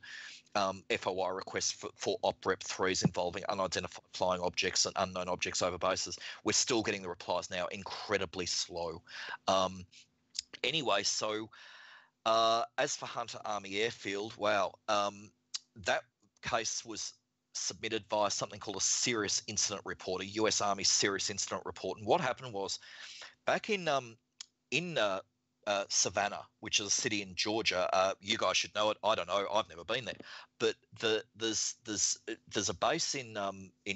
Speaker 3: FOI requests for OPREP-3s involving unidentified flying objects and unknown objects over bases. We're still getting the replies now, incredibly slow. Anyway, so as for Hunter Army Airfield, wow, that case was submitted via something called a Serious Incident Report, a US Army Serious Incident Report. And what happened was, back in Savannah, which is a city in Georgia, you guys should know it. I don't know. I've never been there, but there's a base in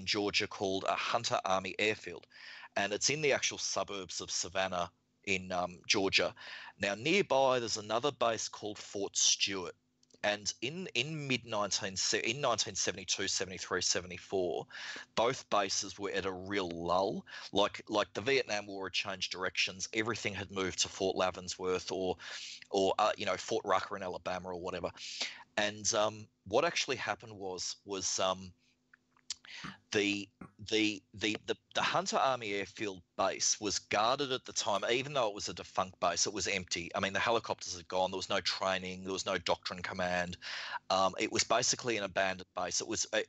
Speaker 3: Georgia called Hunter Army Airfield, and it's in the actual suburbs of Savannah in Georgia. Now, nearby, there's another base called Fort Stewart. And in 1972, 73, 74, both bases were at a real lull. Like the Vietnam War had changed directions. Everything had moved to Fort Leavenworth or Fort Rucker in Alabama or whatever. And what actually happened was the Hunter Army Airfield base was guarded at the time, even though it was a defunct base. It was empty. I mean, the helicopters had gone. There was no training. There was no doctrine command. It was basically an abandoned base. It was a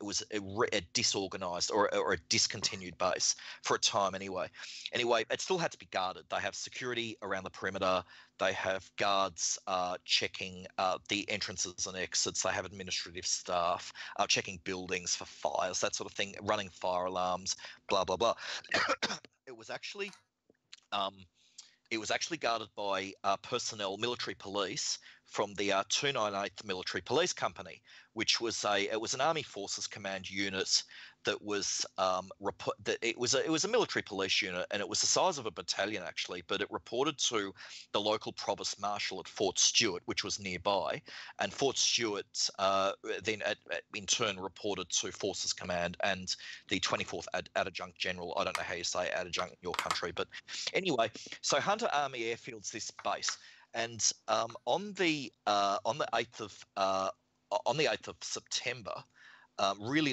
Speaker 3: disorganized or a discontinued base for a time anyway. Anyway, it still had to be guarded. They have security around the perimeter. They have guards checking the entrances and exits. They have administrative staff checking buildings for fires, that sort of thing, running fire alarms, blah blah blah. It was actually guarded by personnel, military police from the 298th Military Police Company, which was an Army Forces Command unit that was it was a military police unit, and it was the size of a battalion actually, but it reported to the local provost marshal at Fort Stewart, which was nearby, and Fort Stewart then in turn reported to Forces Command and the 24th Adjutant General. I don't know how you say adjutant in your country, but anyway, so Hunter Army Airfield's this base. And on the 8th of September, really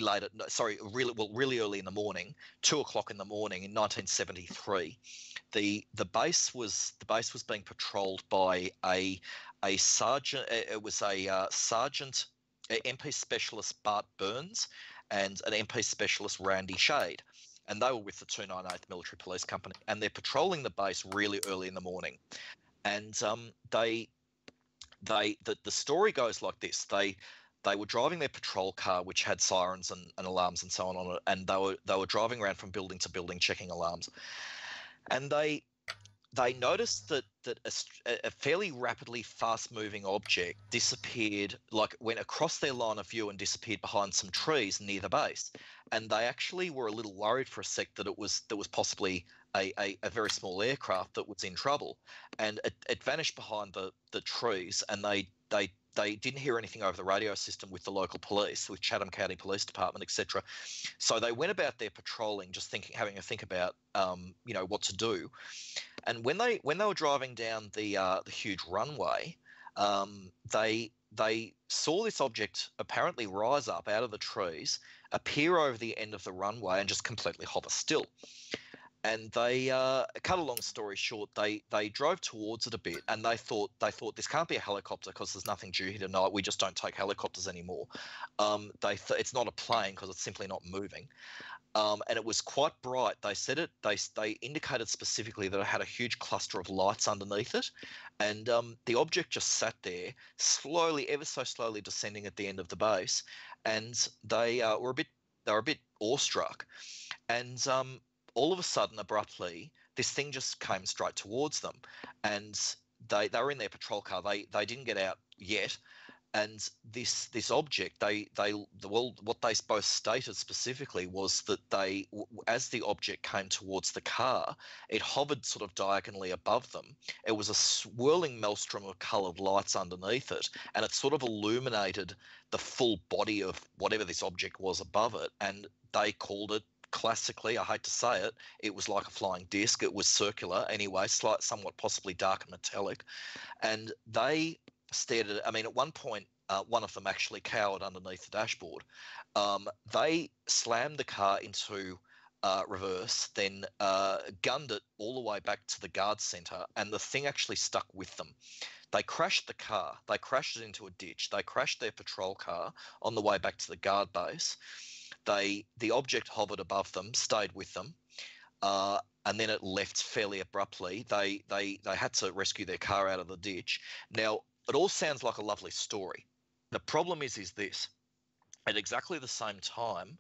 Speaker 3: early in the morning, 2:00 in the morning in 1973, the base was being patrolled by a sergeant. It was a sergeant, MP specialist Bart Burns, and an MP specialist Randy Shade, and they were with the 298th Military Police Company, and they're patrolling the base really early in the morning. And the story goes like this: they were driving their patrol car, which had sirens and alarms and so on it, and they were driving around from building to building checking alarms, and they noticed that a fairly rapidly fast-moving object disappeared, like went across their line of view and disappeared behind some trees near the base. And they actually were a little worried for a sec that it was possibly a very small aircraft that was in trouble, and it vanished behind the trees, and they didn't hear anything over the radio system with the local police, with Chatham County Police Department, etc. So they went about their patrolling, just having a think about what to do. And when they were driving down the huge runway, they saw this object apparently rise up out of the trees, appear over the end of the runway, and just completely hover still. And they, cut a long story short, they drove towards it a bit, and they thought this can't be a helicopter because there's nothing due here tonight. We just don't take helicopters anymore. It's not a plane because it's simply not moving. And it was quite bright. They said they indicated specifically that it had a huge cluster of lights underneath it, and the object just sat there, ever so slowly descending at the end of the base, and they were a bit awestruck, and all of a sudden, abruptly, this thing just came straight towards them, and they were in their patrol car. They didn't get out yet. And this object, what they both stated specifically was that as the object came towards the car, it hovered sort of diagonally above them. It was a swirling maelstrom of coloured lights underneath it, and it sort of illuminated the full body of whatever this object was above it. And they called it, classically, I hate to say it, it was like a flying disc. It was circular anyway, somewhat possibly dark and metallic, and they stared at it. I mean, at one point, one of them actually cowered underneath the dashboard. They slammed the car into reverse, then gunned it all the way back to the guard centre, and the thing actually stuck with them. They crashed the car. They crashed it into a ditch. They crashed their patrol car on the way back to the guard base. The object hovered above them, stayed with them, and then it left fairly abruptly. They had to rescue their car out of the ditch. Now, it all sounds like a lovely story. The problem is this. At exactly the same time,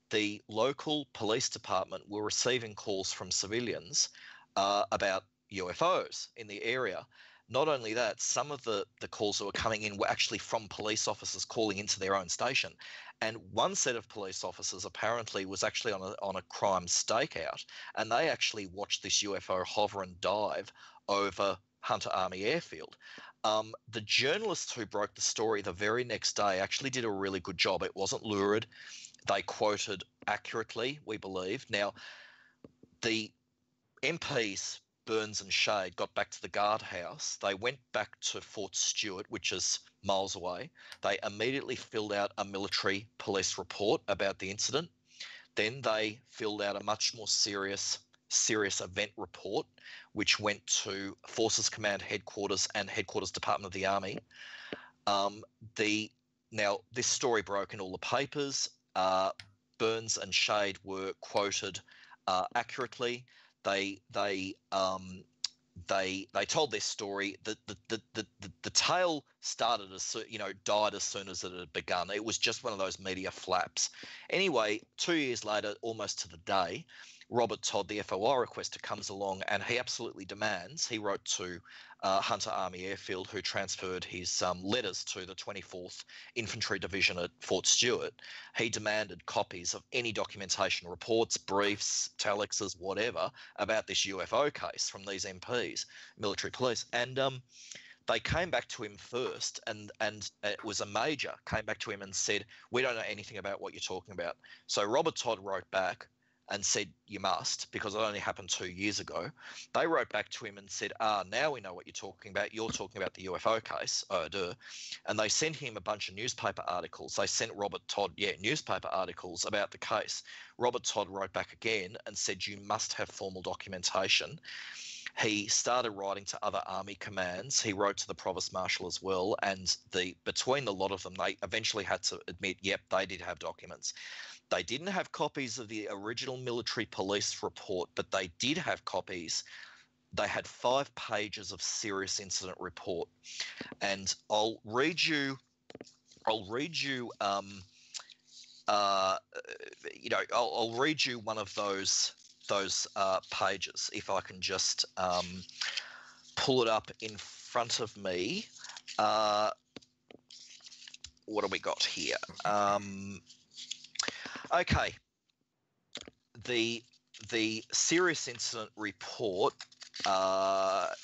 Speaker 3: the local police department were receiving calls from civilians about UFOs in the area. Not only that, some of the calls that were coming in were actually from police officers calling into their own station. And one set of police officers apparently was actually on a crime stakeout, and they actually watched this UFO hover and dive over Hunter Army Airfield. The journalists who broke the story the very next day actually did a really good job. It wasn't lurid. They quoted accurately, we believe. Now, the MPs, Burns and Shade, got back to the guardhouse. They went back to Fort Stewart, which is miles away. They immediately filled out a military police report about the incident. Then they filled out a much more serious event report, which went to Forces Command Headquarters and Headquarters Department of the Army. Now, this story broke in all the papers. Burns and Shade were quoted accurately. They told their story. The tale started died as soon as it had begun. It was just one of those media flaps. Anyway, 2 years later, almost to the day, Robert Todd, the FOI requester, comes along, and he absolutely demands. He wrote to Hunter Army Airfield, who transferred his letters to the 24th Infantry Division at Fort Stewart. He demanded copies of any documentation, reports, briefs, telexes, whatever, about this UFO case from these MPs, military police. And they came back to him first, and it was a major, came back to him and said, "We don't know anything about what you're talking about." So Robert Todd wrote back and said, "You must, because it only happened 2 years ago." They wrote back to him and said, "Now we know what you're talking about. You're talking about the UFO case." Oh, duh. And they sent him a bunch of newspaper articles. They sent Robert Todd, newspaper articles about the case. Robert Todd wrote back again and said, "You must have formal documentation." He started writing to other army commands. He wrote to the provost marshal as well, and between the lot of them, they eventually had to admit, yep, they did have documents. They didn't have copies of the original military police report, but they did have copies. They had 5 pages of serious incident report, and I'll read you. I'll read you one of those pages, if I can just pull it up in front of me. What do we got here? Okay. The serious incident report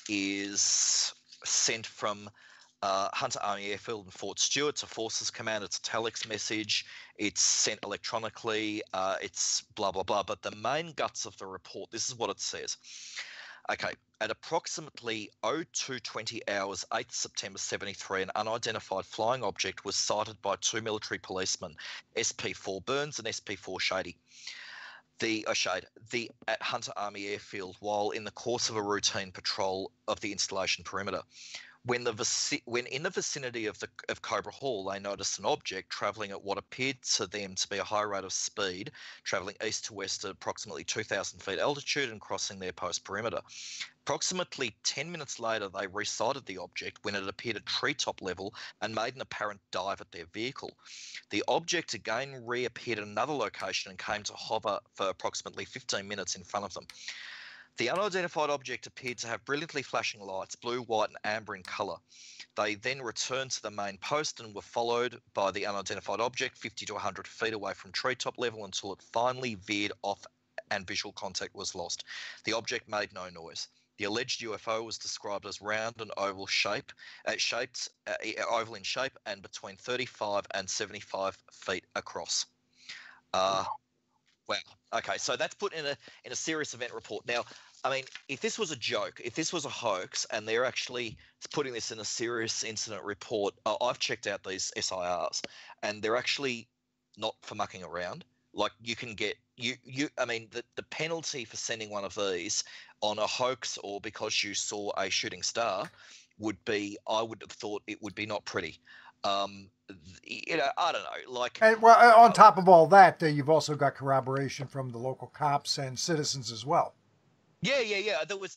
Speaker 3: is sent from Hunter Army Airfield and Fort Stewart to Forces Command. It's a telex message. It's sent electronically. It's blah, blah, blah. But the main guts of the report, this is what it says. Okay. At approximately 02:20 hours, 8th September 73, an unidentified flying object was sighted by 2 military policemen, SP4 Burns and SP4 Shady. At Hunter Army Airfield while in the course of a routine patrol of the installation perimeter. When in the vicinity of Cobra Hall, they noticed an object travelling at what appeared to them to be a high rate of speed, travelling east to west at approximately 2,000 feet altitude and crossing their post perimeter. Approximately 10 minutes later, they resighted the object when it appeared at treetop level and made an apparent dive at their vehicle. The object again reappeared at another location and came to hover for approximately 15 minutes in front of them. The unidentified object appeared to have brilliantly flashing lights, blue, white, and amber in colour. They then returned to the main post and were followed by the unidentified object 50 to 100 feet away from treetop level until it finally veered off and visual contact was lost. The object made no noise. The alleged UFO was described as round and oval shape, oval in shape, and between 35 and 75 feet across. Wow. Okay, so that's put in a serious event report. Now, I mean, if this was a joke, if this was a hoax, and they're actually putting this in a serious incident report, I've checked out these SIRs, and they're actually not for mucking around. Like, you can get I mean, the penalty for sending one of these on a hoax or because you saw a shooting star would be, I would have thought it would be not pretty. You know, I don't know. Like,
Speaker 1: and well, on top of all that, you've also got corroboration from the local cops and citizens as well.
Speaker 3: Yeah.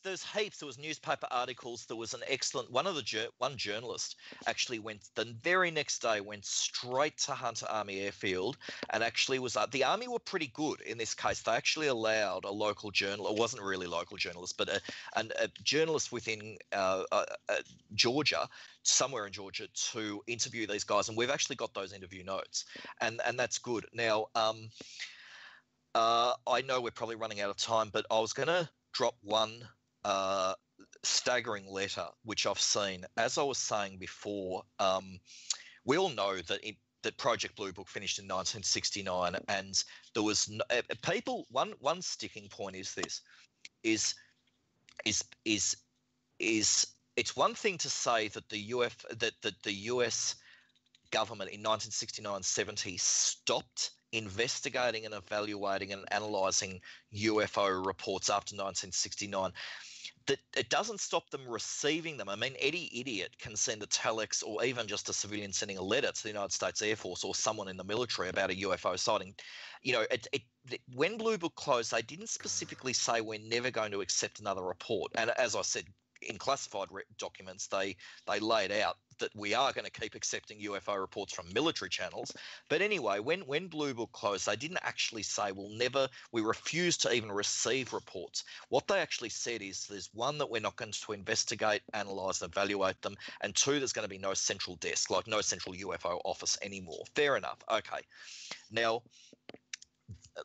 Speaker 3: There's heaps. There was newspaper articles. There was an excellent one journalist actually went the very next day, went straight to Hunter Army Airfield, and actually was the Army were pretty good in this case. They actually allowed a local journalist. It wasn't really a local journalist, but a journalist within Georgia, somewhere in Georgia, to interview these guys, and we've actually got those interview notes, and that's good. Now, I know we're probably running out of time, but I was going to drop one staggering letter which I've seen. As I was saying before, we all know that Project Bluebook finished in 1969, and there was people. One sticking point is this: is it's one thing to say that the US government in 1969-70 stopped investigating and evaluating and analysing UFO reports after 1969. That it doesn't stop them receiving them. I mean, any idiot can send a telex or even just a civilian sending a letter to the United States Air Force or someone in the military about a UFO sighting. You know, when Blue Book closed, they didn't specifically say we're never going to accept another report. And as I said, in classified documents, they laid out that we are going to keep accepting UFO reports from military channels. But anyway, when Blue Book closed, they didn't actually say we refuse to even receive reports. What they actually said is there's one, that we're not going to investigate, analyse and evaluate them, and two, there's going to be no central desk, like no central UFO office anymore. Fair enough. Okay. Now,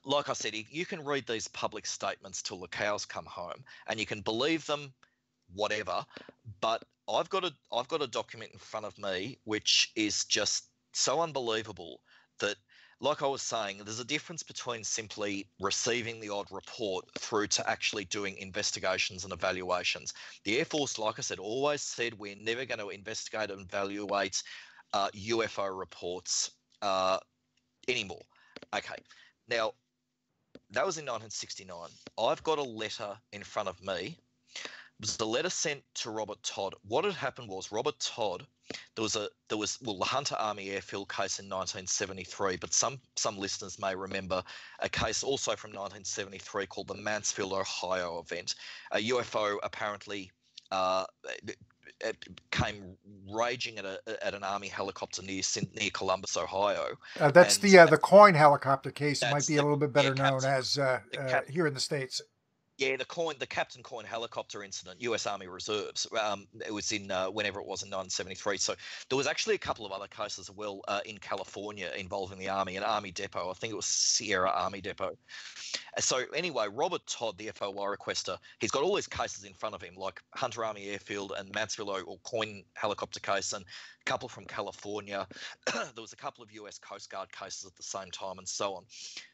Speaker 3: like I said, you can read these public statements till the cows come home, and you can believe them, whatever, but I've got a document in front of me which is just so unbelievable that, like I was saying, there's a difference between simply receiving the odd report through to actually doing investigations and evaluations. The Air Force, like I said, always said we're never going to investigate and evaluate UFO reports anymore. Okay, now that was in 1969. I've got a letter in front of me. It was the letter sent to Robert Todd. What had happened was Robert Todd, there was the Hunter Army Airfield case in 1973, but some listeners may remember a case also from 1973 called the Mansfield, Ohio event. A UFO apparently came raging at an Army helicopter near Columbus, Ohio.
Speaker 1: That's the Coyne helicopter case. It might be a little bit better known as here in the States.
Speaker 3: Yeah, the Captain Coyne helicopter incident, U.S. Army Reserves. It was in whenever it was in 1973. So there was actually a couple of other cases as well in California involving the Army, an Army depot. I think it was Sierra Army Depot. So anyway, Robert Todd, the FOI requester, he's got all these cases in front of him, like Hunter Army Airfield and Mansfield or Coyne helicopter case, and a couple from California. There was a couple of U.S. Coast Guard cases at the same time, and so on.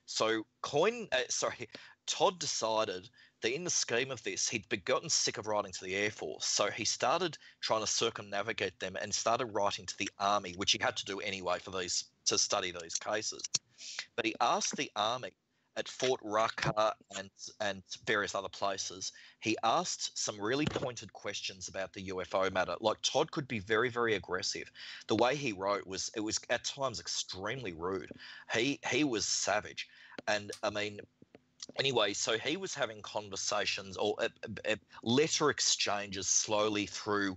Speaker 3: So Todd decided that in the scheme of this, he'd gotten sick of writing to the Air Force. So he started trying to circumnavigate them and started writing to the Army, which he had to do anyway to study these cases. But he asked the Army at Fort Rucker and various other places, he asked some really pointed questions about the UFO matter. Like, Todd could be very, very aggressive. The way he wrote was at times extremely rude. He was savage. And I mean, anyway, so he was having conversations or letter exchanges slowly through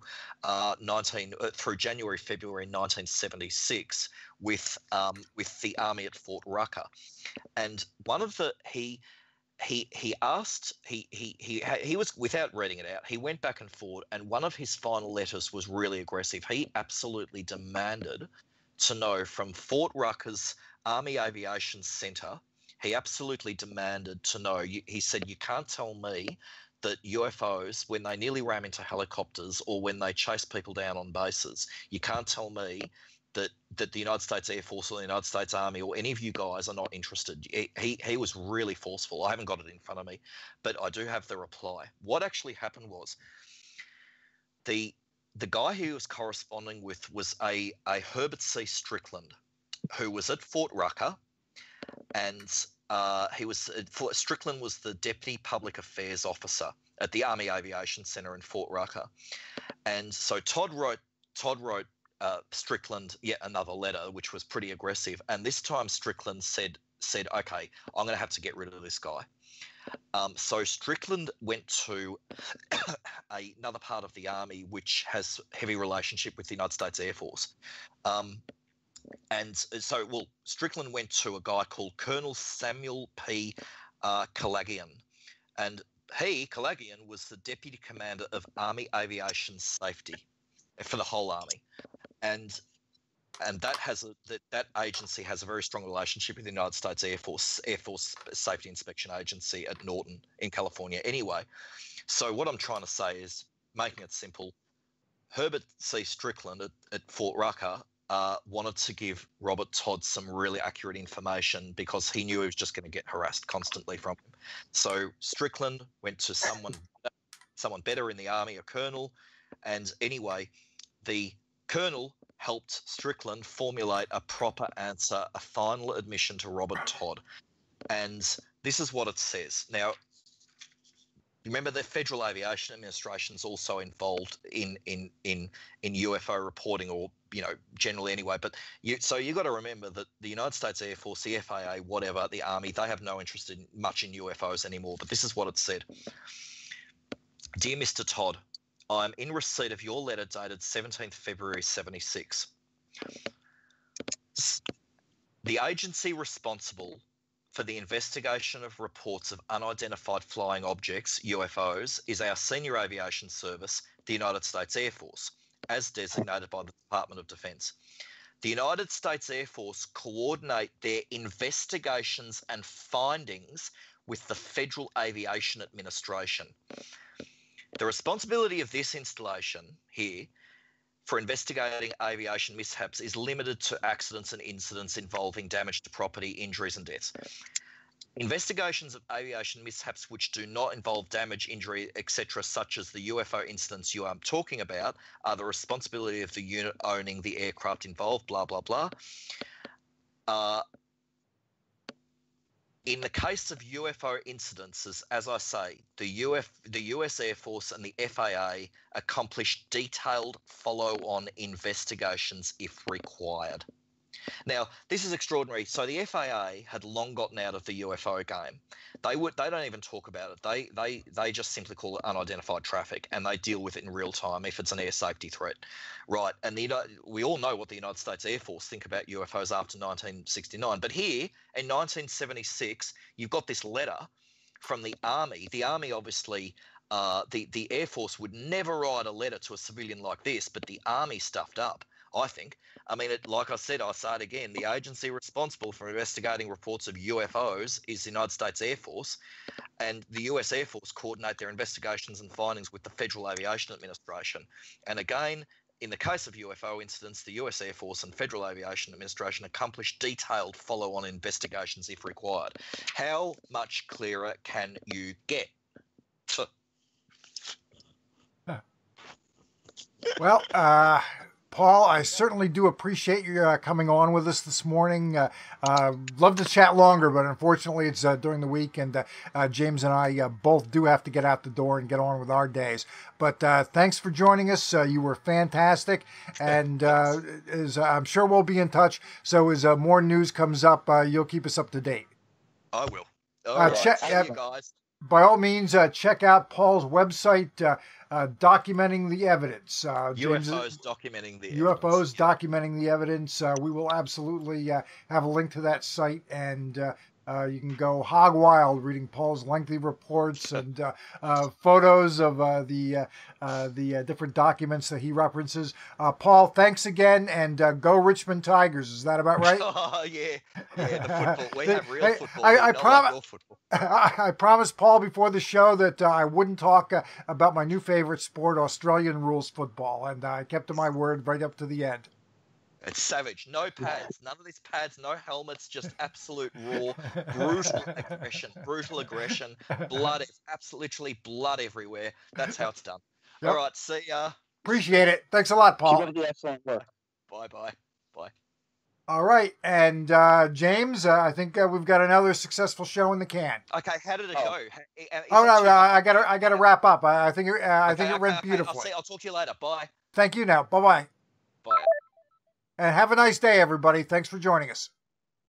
Speaker 3: January, February 1976 with the Army at Fort Rucker, and one of he he asked he was, without reading it out, he went back and forth, and one of his final letters was really aggressive. He absolutely demanded to know from Fort Rucker's Army Aviation Center. He absolutely demanded to know. He said, "You can't tell me that UFOs, when they nearly ram into helicopters or when they chase people down on bases, you can't tell me that the United States Air Force or the United States Army or any of you guys are not interested." He was really forceful. I haven't got it in front of me, but I do have the reply. What actually happened was the guy he was corresponding with was a Herbert C. Strickland, who was at Fort Rucker, and Strickland was the Deputy Public Affairs Officer at the Army Aviation Center in Fort Rucker, and so Todd wrote Strickland yet another letter, which was pretty aggressive. And this time Strickland said, "Okay, I'm going to have to get rid of this guy." So Strickland went to another part of the Army, which has heavy relationship with the United States Air Force. And so, Strickland went to a guy called Colonel Samuel P. Calagian. And Calagian was the Deputy Commander of Army Aviation Safety for the whole Army. And that agency has a very strong relationship with the United States Air Force Safety Inspection Agency at Norton in California anyway. So what I'm trying to say is, making it simple, Herbert C. Strickland at Fort Rucker wanted to give Robert Todd some really accurate information because he knew he was just going to get harassed constantly from him. So Strickland went to someone better in the Army, a colonel, and anyway, the colonel helped Strickland formulate a proper answer, a final admission to Robert Todd. And this is what it says. Now, remember, the Federal Aviation Administration is also involved in UFO reporting, or generally anyway. But so you got to remember that the United States Air Force, the FAA, whatever, the Army, they have no interest much in UFOs anymore. But this is what it said: "Dear Mr. Todd, I am in receipt of your letter dated 17th February 76. The agency responsible for the investigation of reports of unidentified flying objects, UFOs, is our Senior Aviation Service, the United States Air Force, as designated by the Department of Defense. The United States Air Force coordinate their investigations and findings with the Federal Aviation Administration. The responsibility of this installation here for investigating aviation mishaps is limited to accidents and incidents involving damage to property, injuries and deaths. Investigations of aviation mishaps which do not involve damage, injury, etc., such as the UFO incidents you are talking about, are the responsibility of the unit owning the aircraft involved, blah, blah, blah. In the case of UFO incidences, as I say, the US Air Force and the FAA accomplish detailed follow-on investigations if required." Now, this is extraordinary. So the FAA had long gotten out of the UFO game. They don't even talk about it. They just simply call it unidentified traffic, and they deal with it in real time if it's an air safety threat, right? And we all know what the United States Air Force think about UFOs after 1969. But here in 1976, you've got this letter from the Army. The Army, obviously, the Air Force would never write a letter to a civilian like this, but the Army stuffed up, I think. I mean, like I said, I'll say it again, the agency responsible for investigating reports of UFOs is the United States Air Force, and the US Air Force coordinate their investigations and findings with the Federal Aviation Administration. And again, in the case of UFO incidents, the US Air Force and Federal Aviation Administration accomplish detailed follow-on investigations if required. How much clearer can you get?
Speaker 1: Well, Paul, I certainly do appreciate you coming on with us this morning. Love to chat longer, but unfortunately it's during the week, and James and I both do have to get out the door and get on with our days. But thanks for joining us. You were fantastic, and I'm sure we'll be in touch. So as more news comes up, you'll keep us up to date.
Speaker 3: I will. All right. Thank you, guys.
Speaker 1: By all means, check out Paul's website, Documenting the Evidence.
Speaker 3: UFOs Documenting the Evidence.
Speaker 1: UFOs Documenting the Evidence. We will absolutely have a link to that site, and You can go hog wild reading Paul's lengthy reports and photos of the different documents that he references. Paul, thanks again, and go Richmond Tigers. Is that about right?
Speaker 3: Oh, yeah. Yeah, the football. We have real football.
Speaker 1: I promised Paul before the show that I wouldn't talk about my new favorite sport, Australian rules football, and I kept to my word right up to the end.
Speaker 3: It's savage. No pads. None of these pads. No helmets. Just absolute raw, brutal aggression. Blood. It's literally blood everywhere. That's how it's done. Yep. All right. See ya.
Speaker 1: Appreciate it. Thanks a lot, Paul.
Speaker 2: You're going to do excellent work.
Speaker 3: Bye.
Speaker 1: All right. And James, I think we've got another successful show in the can.
Speaker 3: Okay. How did it go?
Speaker 1: No, I got to wrap up. I think it went beautifully.
Speaker 3: I'll talk to you later. Bye.
Speaker 1: Thank you now. Bye-bye.
Speaker 3: Bye.
Speaker 1: And have a nice day, everybody. Thanks for joining us.